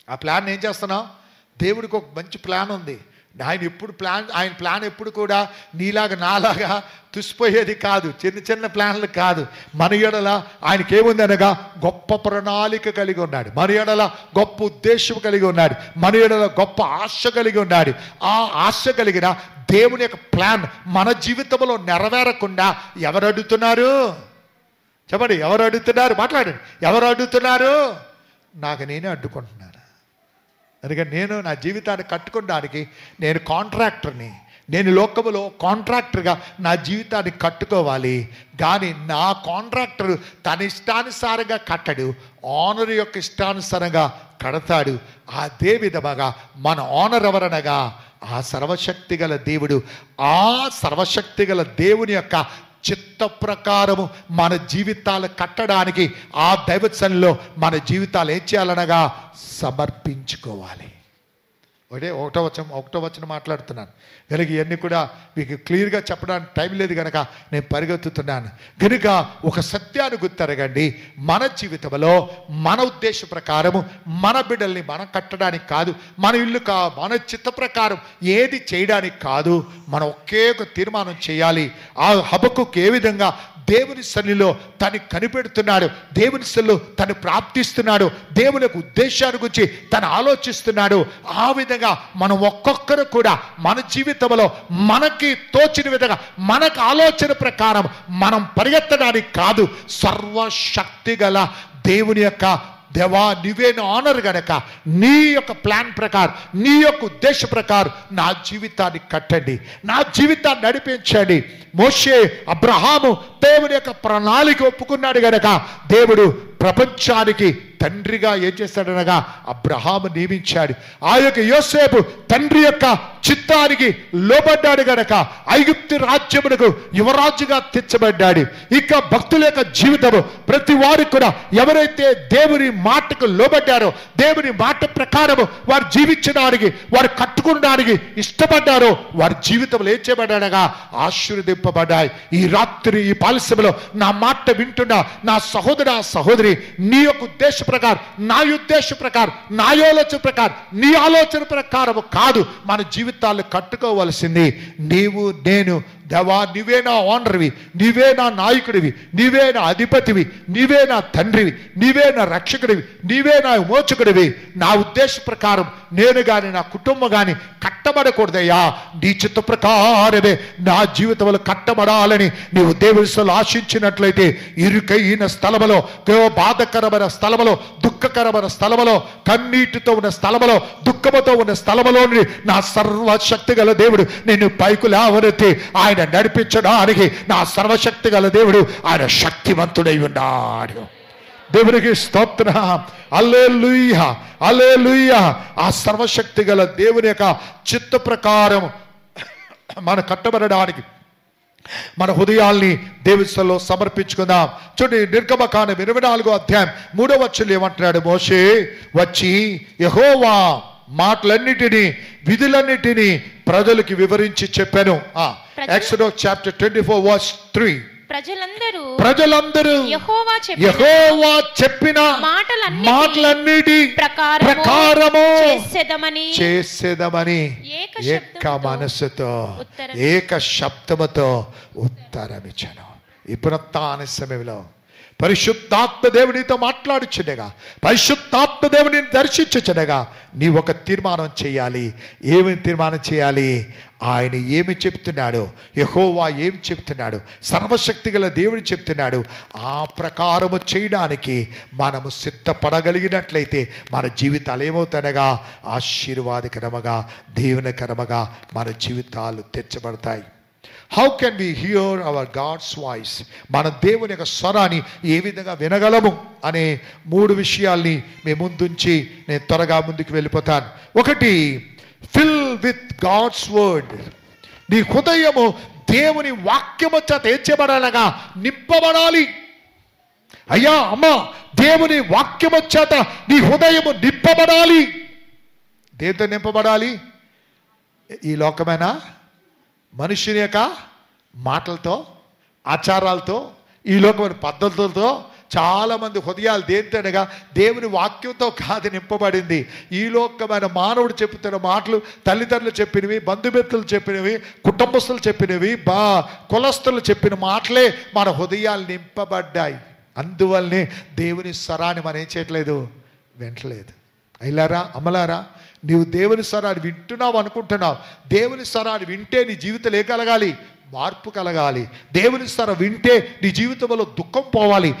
ఆ ప్లాన్ ఏం చేస్తున్నాం? దేవుడికి ఒక మంచి ప్లాన్ ఉంది. ఆయన ప్లాన్ ఎప్పుడు కూడా నీలాగా నాలాగా తుసిపోయేది కాదు, చిన్న చిన్న ప్లాన్లు కాదు. మన ఎడల ఆయనకేముంది అనగా గొప్ప ప్రణాళిక కలిగి ఉన్నాడు. మన ఎడల గొప్ప ఉద్దేశం కలిగి ఉన్నాడు. మన ఎడల గొప్ప ఆశ కలిగి ఉన్నాడు. ఆ ఆశ కలిగిన దేవుని యొక్క ప్లాన్ మన జీవితంలో నెరవేరకుండా ఎవరు అడుగుతున్నారు? చెప్పండి, ఎవరు అడుగుతున్నారు? మాట్లాడండి. ఎవరు అడుగుతున్నారు? నాకు నేనే అడ్డుకుంటున్నాను. అందుకని నేను నా జీవితాన్ని కట్టుకోవడానికి నేను కాంట్రాక్టర్ని. నేను లోకములో కాంట్రాక్టర్గా నా జీవితాన్ని కట్టుకోవాలి. కానీ నా కాంట్రాక్టర్ తన ఇష్టానుసారంగా కట్టడు, ఓనర్ యొక్క ఇష్టానుసారంగా కడతాడు. అదే విధముగా మన ఓనర్ ఎవరనగా ఆ సర్వశక్తి గల దేవుడు. ఆ సర్వశక్తి గల దేవుని యొక్క చిత్త ప్రకారము మన జీవితాలు కట్టడానికి ఆ దైవత్సంలో మన జీవితాలు ఏం చేయాలనగా సమర్పించుకోవాలి. ఒకటో వచనం మాట్లాడుతున్నాను కనుక ఇవన్నీ కూడా మీకు క్లియర్గా చెప్పడానికి టైం లేదు కనుక నేను పరిగెత్తుతున్నాను. కనుక ఒక సత్యాన్ని గుర్తెరగండి, మన జీవితంలో మన ఉద్దేశ ప్రకారము మన బిడ్డల్ని మనం కట్టడానికి కాదు, మన ఇల్లు మన చిత్త ప్రకారం ఏది చేయడానికి కాదు, మనం ఒకే ఒక తీర్మానం చేయాలి. ఆ హబక్కుకు ఏ విధంగా దేవుని సన్నిధిలో తను కనిపెడుతున్నాడు, దేవుని సన్నిధిలో తను ప్రార్థిస్తున్నాడు, దేవుని యొక్క ఉద్దేశాన్ని గురించి తను ఆలోచిస్తున్నాడు. ఆ విధంగా మనం ఒక్కొక్కరు కూడా మన జీవితంలో మనకి తోచిన విధంగా మనకు ఆలోచన ప్రకారం మనం పరిగెత్తడానికి కాదు, సర్వశక్తి గల దేవుని యొక్క దేవా నీవే నా ఆనర్ గనక నీ యొక్క ప్లాన్ ప్రకారం నీ యొక్క ఉద్దేశ ప్రకారం నా జీవితాన్ని కట్టండి, నా జీవితాన్ని నడిపించండి. మోషే అబ్రహాము దేవుని యొక్క ప్రణాళిక ఒప్పుకున్నాడు గనక దేవుడు ప్రపంచానికి తండ్రిగా ఏం చేస్తాడనగా అబ్రహాము నియమించాడు. ఆ యొక్క యోసేపు తండ్రి యొక్క చిత్తానికి లోబడ్డాడు గనక ఐగుప్తు రాజ్యమునకు యువరాజుగా తెచ్చబడ్డాడు. ఇక భక్తుల యొక్క జీవితము ప్రతి వారికి కూడా ఎవరైతే దేవుని మాటకు లోబడ్డారో, దేవుని మాట ప్రకారము వారు జీవించడానికి వారు కట్టుకోవడానికి ఇష్టపడ్డారో వారి జీవితంలో ఏం చేయబడ్డాడగా ఆశీర్వదింపబడ్డాయి. ఈ రాత్రి ఈ పాలసీలో నా మాట వింటున్న నా సహోదర సహోదరి, నీ యొక్క ఉద్దేశ ప్రకారం నా ఉద్దేశ ప్రకారం నా ఆలోచన ప్రకారం నీ ఆలోచన ప్రకారం కాదు మన జీవితాలు కట్టుకోవలసింది. నీవు నేను దేవా నీవే నా ఓనర్వి, నీవే నా నాయకుడివి, నీవే నా అధిపతివి, నీవే నా తండ్రివి, నీవే నా రక్షకుడివి, నీవే నా విమోచకుడివి. నా ఉద్దేశ ప్రకారం నేను కానీ నా కుటుంబం కానీ కట్టబడకూడదయ్యా, నీ చిత్త ప్రకారమే నా జీవితంలో కట్టబడాలని నీవు దేవుడితో ఆశించినట్లయితే ఇరుకైన స్థలములో, బాధకరమైన స్థలములో, దుఃఖకరమైన స్థలములో, కన్నీటితో ఉన్న స్థలములో, దుఃఖముతో ఉన్న స్థలములో నా సర్వశక్తి గల దేవుడు నిన్ను పైకి లేవనెత్తి ఆయన నడిపించడానికి నా సర్వశక్తి గల దేవుడు ఆయన శక్తివంతుడై ఉన్నాడు. దేవునికి స్తోత్రం, హల్లెలూయా హల్లెలూయా. ఆ సర్వశక్తి గల దేవుని యొక్క చిత్త ప్రకారం మన కట్టబడడానికి మన హృదయాల్ని దేవునిలో సమర్పించుకుందాం. చూడండి, నిర్గమకాండం 24వ అధ్యాయం 3వ వచనం ఏమంటున్నాడు? మోషే వచ్చి యెహోవా మాటలన్నిటినీ విధులన్నిటినీ ప్రజలకు వివరించి చెప్పాను. Exodus chapter 24 verse 3. ప్రజలందరూ యెహోవా చెప్పిన మాటలన్నిటి ప్రకారము చేసేదమని ఏక మనస్సుతో ఏక శబ్దముతో ఉత్తరమిచ్చాను. ఈ పునరుత్థాన సమయంలో పరిశుద్ధాత్మ దేవునితో మాట్లాడుచుండగా, పరిశుద్ధాత్మ దేవుని దర్శించుచుండగా నీ ఒక తీర్మానం చేయాలి. ఏమి తీర్మానం చేయాలి? ఆయన ఏమి చెప్తున్నాడు, యెహోవా ఏం చెప్తున్నాడు, సర్వశక్తి గల దేవుడు చెప్తున్నాడు, ఆ ప్రకారము చేయడానికి మనము సిద్ధపడగలిగినట్లయితే మన జీవితాలు ఏమవుతానగా ఆశీర్వాదకరముగా దీవెనకరముగా మన జీవితాలు తెచ్చబడతాయి. How can we hear our God's voice? మన దేవుని యొక్క స్వరాన్ని ఏ విధంగా వినగలము అనే 3 విషయాల్ని మేము ముందుంచి నేను త్వరగా ముందుకు వెళ్ళిపోతాను. ఒకటి, ఫిల్ విత్ గాడ్స్ వర్డ్. నీ హృదయము దేవుని వాక్యము చేత ఏం చేయబడాలగా నింపబడాలి. అయ్యా అమ్మా, దేవుని వాక్యము చేత నీ హృదయము నింపబడాలి. దేంతో నింపబడాలి? ఈ లోకమైనా మనుషుని యొక్క మాటలతో, ఆచారాలతో, ఈ లోకమైన పద్ధతులతో చాలామంది హృదయాలు దేనితోనగా దేవుని వాక్యంతో కాదు నింపబడింది. ఈ లోకమైన మానవుడు చెప్తున్న మాటలు, తల్లిదండ్రులు చెప్పినవి, బంధుమిత్రులు చెప్పినవి, కుటుంబస్తులు చెప్పినవి, కులస్తులు చెప్పిన మాటలే మన హృదయాలు నింపబడ్డాయి. అందువల్లనే దేవుని స్వరాన్ని మనం ఏం చేయట్లేదు, వింటలేదు. అయ్యారా అమ్మలారా, నీవు దేవుని స్వరాన్ని వింటున్నావు అనుకుంటున్నావు. దేవుని స్వరాన్ని వింటే నీ జీవితంలో ఏ కలగాలి? మార్పు కలగాలి. దేవుని స్వరం వింటే నీ జీవితంలో దుఃఖం పోవాలి.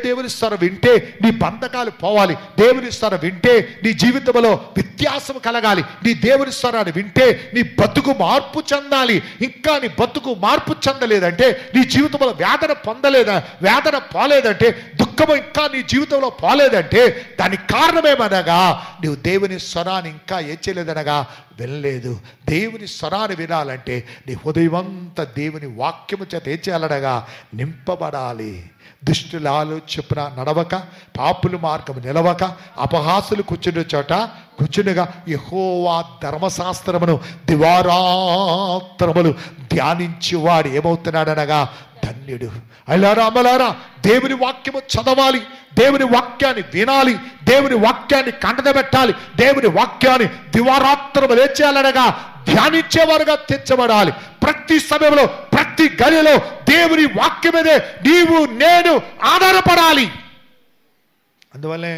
దేవుని స్వరం వింటే నీ బంధకాలు పోవాలి. దేవుని స్వరం వింటే నీ జీవితంలో వ్యత్యాసం కలగాలి. నీ దేవుని స్వరాన్ని వింటే నీ బతుకు మార్పు చెందాలి. ఇంకా నీ బతుకు మార్పు చెందలేదంటే, నీ జీవితంలో వేదన పోలేదంటే, దుఃఖము ఇంకా నీ జీవితంలో పోలేదంటే దానికి కారణమేమనగా నువ్వు దేవుని స్వరాన్ని ఇంకా ఏం చేయలేదనగా వినలేదు. దేవుని స్వరాన్ని వినాలంటే నీ హృదయమంతా దేవుని వాక్యము చేత ఏం చేయాలనగా నింపబడాలి. దుష్టుల ఆలోచన నడవక, పాపుల మార్గము నిలవక, అపహాసులు కూర్చునే చోట కూర్చుండగా యెహోవా ధర్మశాస్త్రమును దివారాత్రములు ధ్యానించేవాడు ఏమవుతున్నాడనగా ధన్యుడు. అల్లారా అమ్మలారా, దేవుని వాక్యము చదవాలి, దేవుని వాక్యాన్ని వినాలి, దేవుని వాక్యాన్ని కంటదబెట్టాలి, దేవుని వాక్యాన్ని దివారాత్రము లేచేయాలనగా ధ్యానించేవారుగా తెచ్చబడాలి. ప్రతి సమయంలో ప్రతి గడిలో దేవుని వాక్యం మీదే నీవు నేను ఆధారపడాలి. అందువల్లే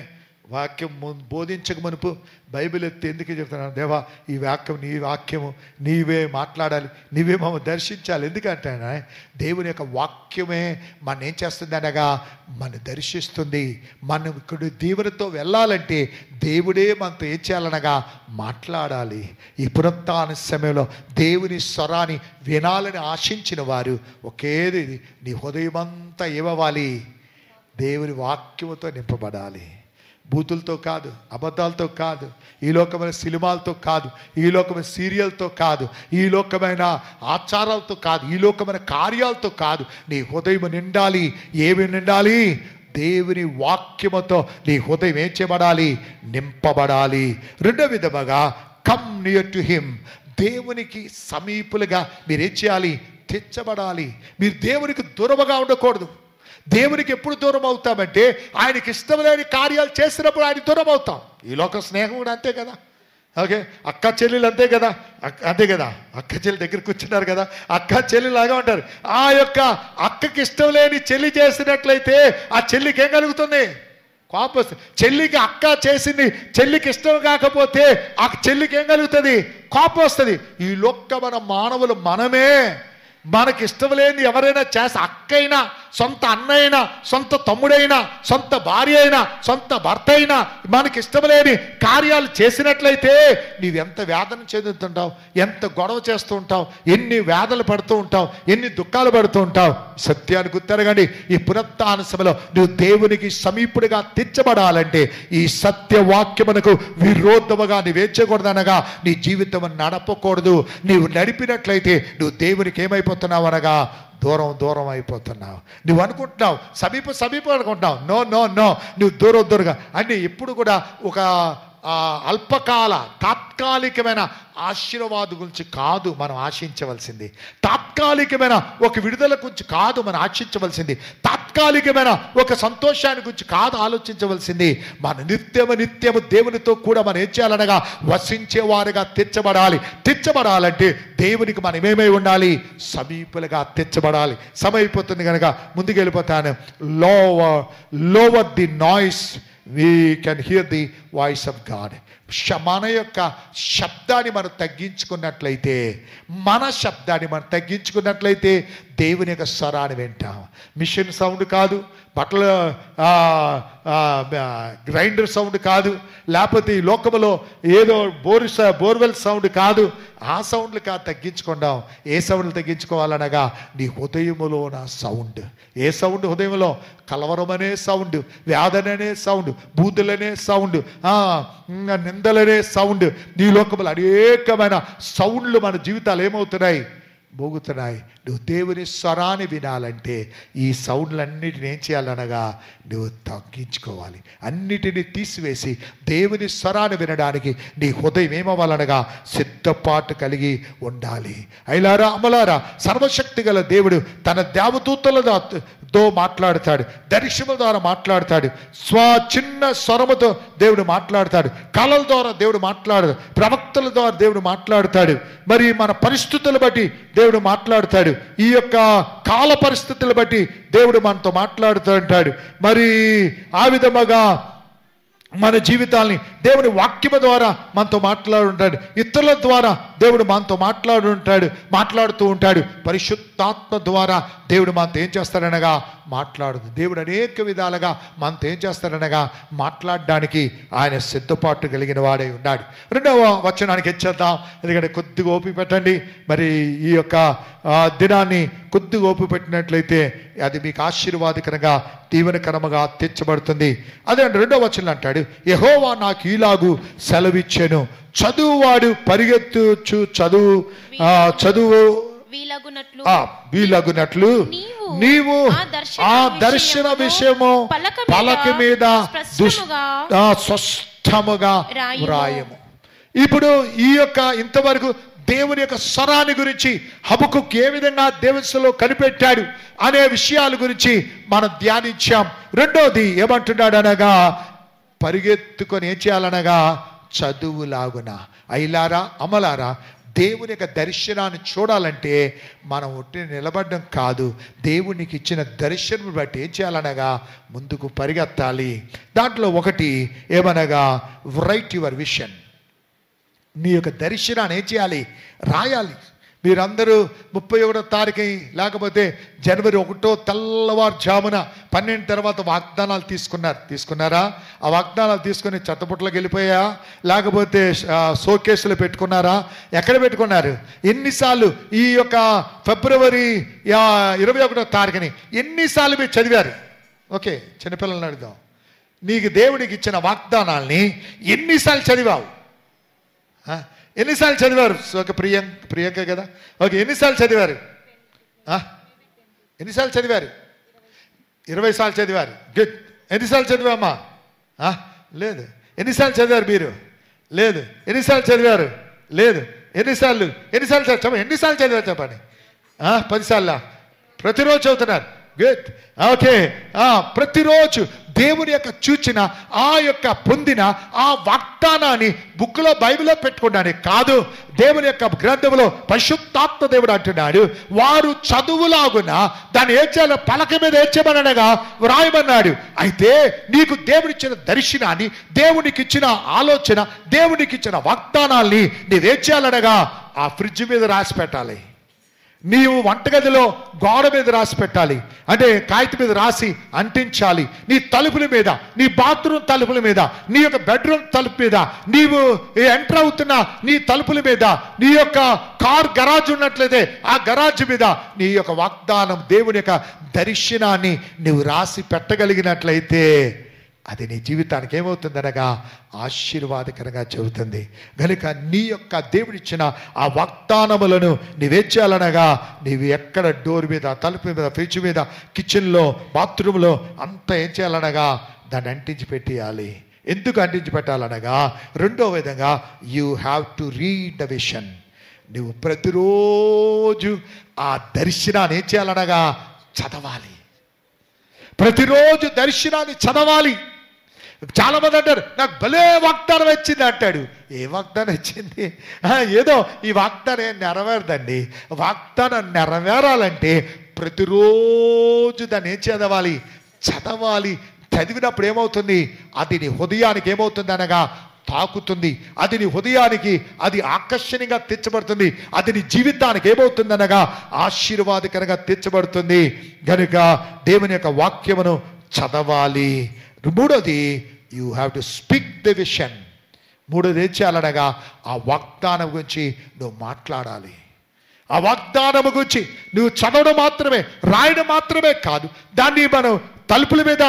వాక్యం బోధించక మునుపు బైబిల్ ఎత్తి ఎందుకు చెప్తున్నాను, దేవా ఈ వాక్యం నీ వాక్యము నీవే మాట్లాడాలి, నీవే మమ్మల్ని దర్శించాలి. ఎందుకంటే దేవుని యొక్క వాక్యమే మన ఏం చేస్తుంది అనగా మన దర్శిస్తుంది. మనం ఇక్కడ దేవునితో వెళ్ళాలంటే దేవుడే మనతో ఏం చేయాలనగా మాట్లాడాలి. ఈ పునరుత్థాన సమయంలో దేవుని స్వరాన్ని వినాలని ఆశించిన వారు ఒకేది నీ హృదయమంతా ఏమవ్వాలి, దేవుని వాక్యముతో నింపబడాలి. బూతులతో కాదు, అబద్ధాలతో కాదు, ఈ లోకమైన సినిమాలతో కాదు, ఈ లోకమైన సీరియల్తో కాదు, ఈ లోకమైన ఆచారాలతో కాదు, ఈ లోకమైన కార్యాలతో కాదు. నీ హృదయం నిండాలి. ఏమి నిండాలి? దేవుని వాక్యముతో నీ హృదయం ఏం చేయబడాలి? నింపబడాలి. రెండో విధముగా కమ్ నియర్ టు హిమ్, దేవునికి సమీపులుగా మీరేం చేయాలి? తెచ్చబడాలి. మీరు దేవునికి దూరముగా ఉండకూడదు. దేవునికి ఎప్పుడు దూరం అవుతామంటే ఆయనకి ఇష్టం లేని కార్యాలు చేసినప్పుడు ఆయన దూరం అవుతాం. ఈ లోక స్నేహం కూడా అంతే కదా. ఓకే, అక్క చెల్లెలు అంతే కదా, అంతే కదా. అక్క చెల్లి దగ్గర కూర్చున్నారు కదా, అక్క చెల్లిలాగా ఉంటారు. ఆ యొక్క అక్కకి ఇష్టం లేని చెల్లి చేసినట్లయితే ఆ చెల్లికి ఏం కలుగుతుంది? కోపం వస్తుంది. చెల్లికి అక్క చేసింది చెల్లికి ఇష్టం కాకపోతే ఆ చెల్లికి ఏం కలుగుతుంది? కోపం వస్తుంది. ఈ లోకమైన మానవులు మనమే మనకి ఇష్టం లేని ఎవరైనా చేస్తే, అక్కైనా, సొంత అన్నైనా, సొంత తమ్ముడైనా, సొంత భార్య అయినా, సొంత భర్త అయినా మనకి ఇష్టం లేని కార్యాలు చేసినట్లయితే నీవెంత వేదన చెందుతుంటావు, ఎంత గొడవ చేస్తూ ఉంటావు, ఎన్ని వేదనలు పడుతూ ఉంటావు, ఎన్ని దుఃఖాలు పడుతూ ఉంటావు. సత్యాన్ని గుర్తెరగండి. ఈ పునరుత్థాన సమయంలో నువ్వు దేవునికి సమీపుడిగా తెచ్చబడాలంటే ఈ సత్యవాక్యమునకు విరోధముగా నువ్వేం చేయకూడదనగా నీ జీవితం నడపకూడదు. నీవు నడిపినట్లయితే నువ్వు దేవునికి ఏమైపోతున్నావు అనగా దూరం అయిపోతున్నావు. నువ్వు అనుకుంటున్నావు సమీపం అనుకుంటున్నావు. నో నో నో, నువ్వు దూరంగా అంటే ఎప్పుడు కూడా ఒక అల్పకాల తాత్కాలికమైన ఆశీర్వాదం గురించి కాదు మనం ఆశించవలసింది. తాత్కాలికమైన ఒక విడుదల గురించి కాదు మనం ఆశించవలసింది. తాత్కాలికమైన ఒక సంతోషాన్ని గురించి కాదు ఆలోచించవలసింది. మన నిత్యము దేవునితో కూడా మనం ఏం చేయాలనగా వసించేవారుగా తెచ్చబడాలంటే దేవునికి మనం ఏమై ఉండాలి? సమీపులుగా తెచ్చబడాలి. సమయమైపోతుంది కనుక ముందుకు వెళ్ళిపోతాను. Lower the noise, we can hear the voice of God. మన యొక్క శబ్దాన్ని మనం తగ్గించుకున్నట్లయితే దేవుని యొక్క స్వరాన్ని వింటాం. మిషన్ సౌండ్ కాదు, బట్టల గ్రైండర్ సౌండ్ కాదు, లేకపోతే ఈ లోకములో ఏదో బోర్వెల్ సౌండ్ కాదు. ఆ సౌండ్లు కాదు తగ్గించుకుందాం. ఏ సౌండ్లు తగ్గించుకోవాలనగా నీ హృదయములో నా సౌండ్. ఏ సౌండ్? హృదయంలో కలవరం అనే సౌండ్, వేదన అనే సౌండ్, బూతులనే సౌండ్, నిందలనే సౌండ్. నీ లోకములు అనేకమైన సౌండ్లు మన జీవితాలు ఏమవుతున్నాయి? మోగుతున్నాయి. నువ్వు దేవుని స్వరాన్ని వినాలంటే ఈ సౌండ్లన్నిటిని ఏం చేయాలనగా నువ్వు తగ్గించుకోవాలి. అన్నిటినీ తీసివేసి దేవుని స్వరాన్ని వినడానికి నీ హృదయం ఏమవ్వాలనగా సిద్ధపాటు కలిగి ఉండాలి. అయిలారా అమలారా, సర్వశక్తి గల దేవుడు తన దేవదూతలతో మాట్లాడతాడు, దర్శనముల ద్వారా మాట్లాడతాడు, చిన్న స్వరముతో దేవుడు మాట్లాడతాడు, కళల ద్వారా దేవుడు మాట్లాడతాడు, ప్రవక్తల ద్వారా దేవుడు మాట్లాడతాడు, మరి మన పరిస్థితులు బట్టి దేవుడు మాట్లాడతాడు, ఈ యొక్క కాల పరిస్థితులు బట్టి దేవుడు మనతో మాట్లాడుతూ ఉంటాడు. మరి ఆ విధముగా మన జీవితాల్ని దేవుని వాక్యము ద్వారా మనతో మాట్లాడుంటాడు, ఇతరుల ద్వారా దేవుడు మనతో మాట్లాడుతూ ఉంటాడు. పరిశుద్ధాత్మ ద్వారా దేవుడు మనతో ఏం చేస్తాడనగా మాట్లాడుతుంది. దేవుడు అనేక విధాలుగా మనతో ఏం చేస్తాడనగా మాట్లాడడానికి ఆయన సిద్ధపాటు కలిగిన వాడై ఉన్నాడు. రెండవ వచనానికి వచ్చేద్దాం. ఎందుకంటే కొద్దిగా ఓపిక పెట్టండి. మరి ఈ యొక్క దినాన్ని కొద్దిగా ఓపిక పెట్టినట్లయితే అది మీకు ఆశీర్వాదకరంగా దీవెనకరముగా తెచ్చబడుతుంది. అదే రెండవ వచనం అంటాడు, యెహోవా నాకు ఈలాగు సెలవిచ్చెను, చదువువాడు పరిగెత్తుచు చదువు వీలగునట్లు నీవు ఆ దర్శన విషయము పలక మీద స్పష్టముగా వ్రాయము. ఇప్పుడు ఈ యొక్క ఇంతవరకు దేవుని యొక్క స్వరాన్ని గురించి హబక్కుకు ఏ విధంగా దేవునిలో కనిపెట్టాడు అనే విషయాల గురించి మనం ధ్యానించాం. రెండోది ఏమంటున్నాడు అనగా, పరిగెత్తుకొని ఏం చేయాలనగా చదువులాగున. అయిలారా అమలారా, దేవుని యొక్క దర్శనాన్ని చూడాలంటే మనం ఒట్టి నిలబడడం కాదు, దేవునికి ఇచ్చిన దర్శనం బట్టి ఏం చేయాలనగా ముందుకు పరిగెత్తాలి. దాంట్లో ఒకటి ఏమనగా రైట్ యువర్ విషన్. నీ యొక్క దర్శనాన్ని ఏం చేయాలి, రాయాలి. మీరందరూ 31వ తారీఖు లేకపోతే జనవరి 1 తెల్లవారుజామున 12 తర్వాత వాగ్దానాలు తీసుకున్నారా? ఆ వాగ్దానాలు తీసుకుని చెత్తపుట్లకు వెళ్ళిపోయా, లేకపోతే షోకేసులు పెట్టుకున్నారా? ఎక్కడ పెట్టుకున్నారు? ఎన్నిసార్లు ఈ యొక్క ఫిబ్రవరి 21వ తారీఖుని ఎన్నిసార్లు మీరు చదివారు? ఓకే, చిన్నపిల్లల్ని అడుగుదాం. నీకు దేవుడికి ఇచ్చిన వాగ్దానాల్ని ఎన్నిసార్లు చదివావు? ఎన్నిసార్లు చదివారు? ఓకే, ప్రియాంక కదా. ఓకే, ఎన్నిసార్లు చదివారు? ఎన్నిసార్లు చదివారు? 20 సార్లు చదివారు. గుడ్. ఎన్నిసార్లు చదివామా? లేదు. ఎన్నిసార్లు చదివారు మీరు? లేదు. ఎన్నిసార్లు చదివారు? లేదు. ఎన్నిసార్లు చెప్పండి. ఎన్నిసార్లు చదివారు చెప్పండి. 10 సార్లా? ప్రతిరోజు చదువుతున్నారు. గుడ్. ఓకే, ప్రతిరోజు దేవుని యొక్క చూచిన ఆ యొక్క పొందిన ఆ వాగ్దానాన్ని బుక్లో బైబిల్లో పెట్టుకున్నాడు కాదు, దేవుని యొక్క గ్రంథంలో పరిశుద్ధాత్మ దేవుడు అంటున్నాడు, వారు చదువులాగున దాన్ని ఏం చేయాలో పలక మీద ఏడ్చేమనగా వ్రాయమన్నాడు. అయితే నీకు దేవుడిచ్చిన దర్శనాన్ని, దేవునికి ఇచ్చిన ఆలోచన, దేవునికి ఇచ్చిన వాగ్దానాల్ని నీవేం చేయాలనగా ఆ ఫ్రిడ్జ్ మీద రాసి పెట్టాలి. నీవు వంటగదిలో గోడ మీద రాసి పెట్టాలి, అంటే కాగితం మీద రాసి అంటించాలి. నీ తలుపుల మీద, నీ బాత్రూమ్ తలుపుల మీద, నీ యొక్క బెడ్రూమ్ తలుపు మీద, నీవు ఎంటర్ అవుతున్న నీ తలుపుల మీద, నీ యొక్క కార్ గరాజ్ ఉన్నట్లయితే ఆ గరాజ్ మీద నీ యొక్క వాగ్దానం, దేవుని యొక్క దర్శనాన్ని నువ్వు రాసి పెట్టగలిగినట్లయితే అది నీ జీవితానికి ఏమవుతుందనగా ఆశీర్వాదకరంగా చెబుతుంది. కనుక నీ యొక్క దేవుడిచ్చిన ఆ వాగ్దానములను నీవేం చేయాలనగా, నీవు ఎక్కడ డోర్ మీద, తలుపు మీద, ఫ్రిడ్జ్ మీద, కిచెన్లో, బాత్రూంలో అంతా ఏం చేయాలనగా దాన్ని అంటించి పెట్టేయాలి. ఎందుకు అంటించి పెట్టాలనగా, రెండో విధంగా you have to read the vision. నువ్వు ప్రతిరోజు ఆ దర్శనాన్ని ఏం చేయాలనగా చదవాలి. ప్రతిరోజు దర్శనాన్ని చదవాలి. చాలా మంది అంటారు, నాకు భలే వాగ్దానం వచ్చింది అంటాడు. ఏ వాగ్దానం వచ్చింది? ఏదో ఈ వాగ్దానం ఏం నెరవేరదండి. వాగ్దానం నెరవేరాలంటే ప్రతిరోజు దాన్ని ఏం చదవాలి? చదవాలి. చదివినప్పుడు ఏమవుతుంది? అది నీ హృదయానికి ఏమవుతుంది అనగా తాకుతుంది. అది నీ హృదయానికి అది ఆకర్షణీయంగా తెచ్చబడుతుంది. అది నీ జీవితానికి ఏమవుతుందనగా ఆశీర్వాదకరంగా తెచ్చబడుతుంది. కనుక దేవుని యొక్క వాక్యమును చదవాలి. మూడోది, you have to speak the vision. మూడోది ఏం చేయాలనగా ఆ వాగ్దానం గురించి నువ్వు మాట్లాడాలి. ఆ వాగ్దానం గురించి నువ్వు చదవడం మాత్రమే, రాయడం మాత్రమే కాదు, దాన్ని మనం తలుపుల మీద,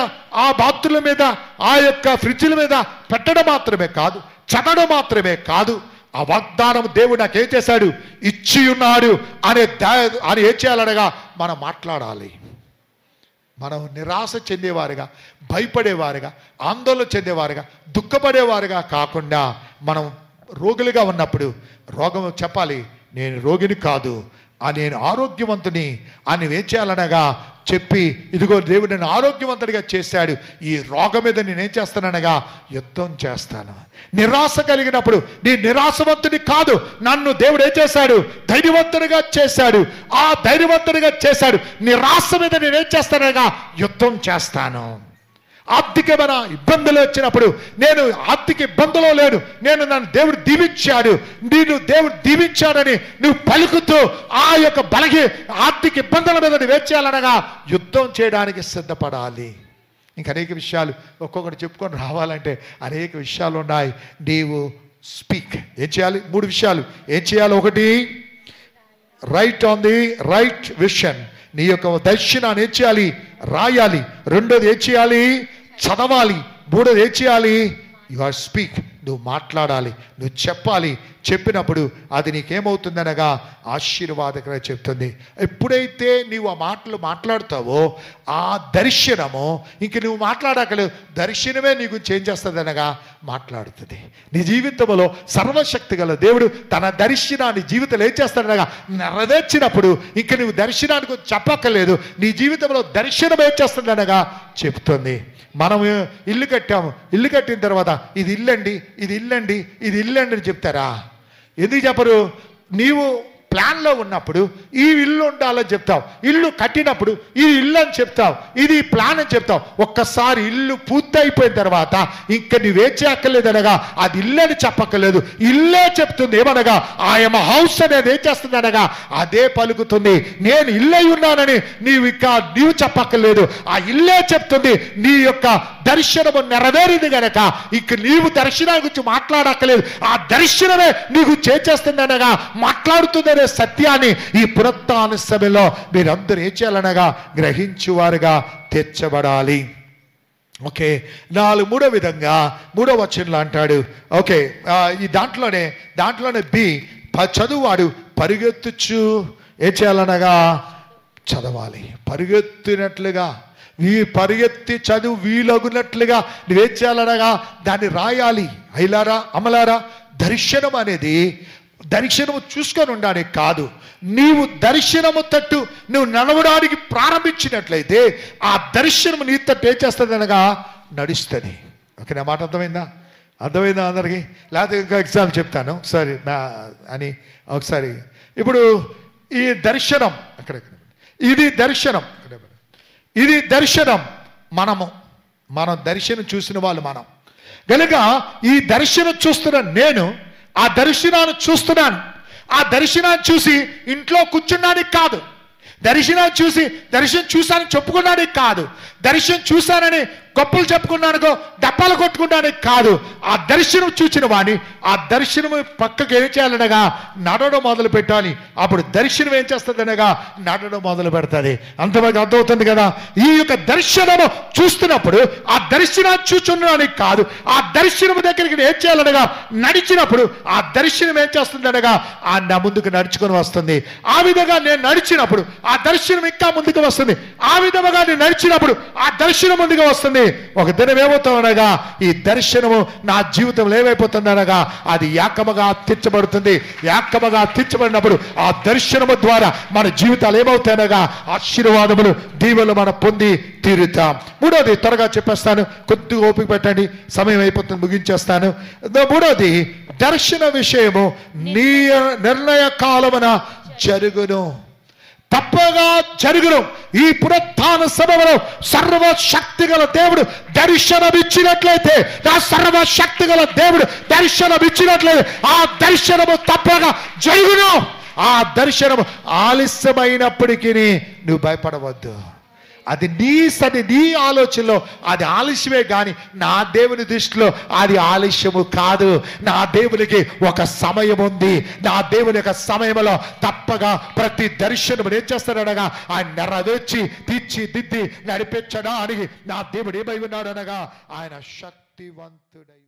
ఆ బాత్రూమ్ల మీద, ఆ యొక్క ఫ్రిడ్జ్ల మీద పెట్టడం మాత్రమే కాదు, చదవడం మాత్రమే కాదు, ఆ వాగ్దానం దేవుడు నాకేం చేశాడు, ఇచ్చి ఉన్నాడు అని ఏం చేయాలనగా మనం మాట్లాడాలి. మనం నిరాశ చెందేవారుగా, భయపడేవారుగా, ఆందోళన చెందేవారుగా, దుఃఖపడేవారుగా కాకుండా మనం రోగులుగా ఉన్నప్పుడు రోగం చెప్పాలి, నేను రోగిని కాదు, నేను ఆరోగ్యవంతుని అని ఏం చేయాలనగా చెప్పి, ఇదిగో దేవుడు నన్ను ఆరోగ్యవంతుడిగా చేశాడు, ఈ రోగం మీద నేనేం చేస్తాననగా యుద్ధం చేస్తాను. నిరాశ కలిగినప్పుడు నీ నిరాశవంతుని కాదు, నన్ను దేవుడు ఏం చేశాడు? ధైర్యవంతుడిగా చేశాడు. ఆ ధైర్యవంతుడిగా చేశాడు. నిరాశ మీద నేనేం చేస్తాననగా యుద్ధం చేస్తాను. ఆర్థికమైన ఇబ్బందులు వచ్చినప్పుడు నేను ఆర్థిక ఇబ్బందులో లేను, నన్ను దేవుడు దీవించాడు, దేవుడు దీవించాడని నువ్వు పలుకుతూ ఆ యొక్క ఆర్థిక ఇబ్బందుల మీద నువ్వు చేయాలనగా యుద్ధం చేయడానికి సిద్ధపడాలి. ఇంకా అనేక విషయాలు ఒక్కొక్కటి చెప్పుకొని రావాలంటే అనేక విషయాలు ఉన్నాయి. నీవు స్పీక్. ఏం చేయాలి? 3 విషయాలు ఏం చేయాలి? ఒకటి, right on the right vision. నీ యొక్క దర్శనాన్ని ఏం చేయాలి? రాయాలి. రెండోది ఏం చేయాలి? చదవాలి. మూడోది ఏం చేయాలి? యు ఆర్ స్పీక్, నువ్వు మాట్లాడాలి, నువ్వు చెప్పాలి. చెప్పినప్పుడు అది నీకేమవుతుందనగా ఆశీర్వాదకరంగా చెప్తుంది. ఎప్పుడైతే నీవు ఆ మాటలు మాట్లాడతావో ఆ దర్శనము ఇంక నువ్వు మాట్లాడకలేదు, దర్శనమే నీ గురించి ఏం చేస్తుందనగా మాట్లాడుతుంది. నీ జీవితంలో సర్వశక్తి గల దేవుడు తన దర్శనాన్ని జీవితంలో ఏం చేస్తాడనగా నెరవేర్చినప్పుడు ఇంక నువ్వు దర్శనానికి చెప్పక్కర్లేదు, నీ జీవితంలో దర్శనం ఏం చేస్తుందనగా చెప్తుంది. మనం ఇల్లు కట్టాము, ఇల్లు కట్టిన తర్వాత ఇది ఇల్లండి, ఇది ఇల్లండి, ఇది ఇల్లండి అని చెప్తారా? ఎందుకు చెప్పరు? నీవు ప్లాన్లో ఉన్నప్పుడు ఈ ఇల్లు ఉండాలని చెప్తావు, ఇల్లు కట్టినప్పుడు ఇది ఇల్లు అని చెప్తావు, ఇది ప్లాన్ అని చెప్తావు. ఒక్కసారి ఇల్లు పూర్తయిపోయిన తర్వాత ఇంక నువ్వే చేయక్కర్లేదనగా అది ఇల్లు అని చెప్పక్కర్లేదు, ఇల్లే చెప్తుంది. ఏమనగా ఆయమ హౌస్ అనేది ఏం చేస్తుంది అనగా అదే పలుకుతుంది. నేను ఇల్లై ఉన్నానని నీవు చెప్పక్కర్లేదు, ఆ ఇల్లే చెప్తుంది. నీ యొక్క దర్శనము నెరవేరింది గనక ఇంక నీవు దర్శనం గురించి మాట్లాడక్కర్లేదు, ఆ దర్శనమే నీకు చేస్తుంది అనగా మాట్లాడుతుందనే సత్యాన్ని ఈ పునరుత్థాన సమయంలో మీరందరూ ఏం చేయాలనగా గ్రహించువారుగా తీర్చబడాలి. ఓకే, మూడో విధంగా 3వ వచనంలో అంటాడు. ఓకే, ఈ దాంట్లోనే బి చదువువాడు పరిగెత్తుచు ఏం చేయాలనగా చదవాలి. పరిగెత్తినట్లుగా పరిగెత్తి చదువు వీలగునట్లుగా నువ్వేం చేయాలనగా దాన్ని రాయాలి. అయిలారా అమలారా, దర్శనం అనేది దర్శనము చూసుకొని ఉండడానికి కాదు, నీవు దర్శనము తట్టు నువ్వు నడవడానికి ప్రారంభించినట్లయితే ఆ దర్శనము నీ తట్టు ఏం చేస్తుంది అనగా నడుస్తుంది. ఓకే, నా మాట అర్థమైందా అందరికీ? లేకపోతే ఇంకా ఎగ్జాంపుల్ చెప్తాను సరే అని. ఒకసారి ఇప్పుడు ఈ దర్శనం ఇది దర్శనం మనం దర్శనం చూసిన వాళ్ళు మనం గనుక ఈ దర్శనం చూస్తున్న నేను ఆ దర్శనాన్ని చూస్తున్నాను. ఆ దర్శనాన్ని చూసి ఇంట్లో కూర్చున్నానికి కాదు, దర్శనం చూశానని చెప్పుకున్నానికి కాదు, దర్శనం చూశానని గొప్పలు చెప్పుకున్నానుకో డప్పాలు కొట్టుకున్నానికి కాదు. ఆ దర్శనం చూసిన వాడిని ఆ దర్శనం పక్కకి ఏం చేయాలనగా నడవడం మొదలు పెట్టాలి. అప్పుడు దర్శనం ఏం చేస్తుంది అనగా నడవడం మొదలు పెడుతుంది. అంతవరకు అర్థమవుతుంది కదా? ఈ యొక్క దర్శనము చూస్తున్నప్పుడు ఆ దర్శనాన్ని చూచున్నానికి కాదు, ఆ దర్శనం దగ్గరికి ఏం చేయాలనగా నడిచినప్పుడు ఆ దర్శనం ఏం చేస్తుంది అనగా నా ముందుకు నడుచుకొని వస్తుంది. ఆ విధంగా నేను నడిచినప్పుడు ఆ దర్శనం ఇంకా ముందుకు వస్తుంది. ఆ విధంగా నేను నడిచినప్పుడు ఆ దర్శనం ముందుకు వస్తుంది. ఒక దినం ఏమవుతామనగా ఈ దర్శనము నా జీవితంలో ఏమైపోతుంది అనగా అది ఏకముగా తీర్చబడుతుంది. ఏకముగా తీర్చబడినప్పుడు ఆ దర్శనము ద్వారా మన జీవితాలు ఏమవుతాయనగా ఆశీర్వాదములు దీవెనలు మనం పొంది తీరుతాం. మూడోది త్వరగా చెప్పేస్తాను, కొద్దిగా ఓపిక పెట్టండి, సమయం అయిపోతుంది, ముగించేస్తాను. మూడోది దర్శన విషయము నిర్ణయ కాలమున జరుగును, తప్పగా జరుగును. ఈ పునరుత్థాన సమయంలో సర్వశక్తి గల దేవుడు దర్శనమిచ్చినట్లయితే, నా సర్వశక్తి గల దేవుడు దర్శనమిచ్చినట్లయితే ఆ దర్శనము తప్పగా జరుగును. ఆ దర్శనము ఆలస్యమైనప్పటికీ నువ్వు భయపడవద్దు. అది నీ ఆలోచనలో అది ఆలస్యమే కానీ నా దేవుని దృష్టిలో అది ఆలస్యము కాదు. నా దేవునికి ఒక సమయం ఉంది. నా దేవుని యొక్క సమయంలో తప్పగా ప్రతి దర్శనం ఏం చేస్తాడనగా ఆయన నెరవేర్చి తీర్చిదిద్ది నడిపించడానికి నా దేవుడు ఏమై ఉన్నాడు అనగా ఆయన శక్తివంతుడై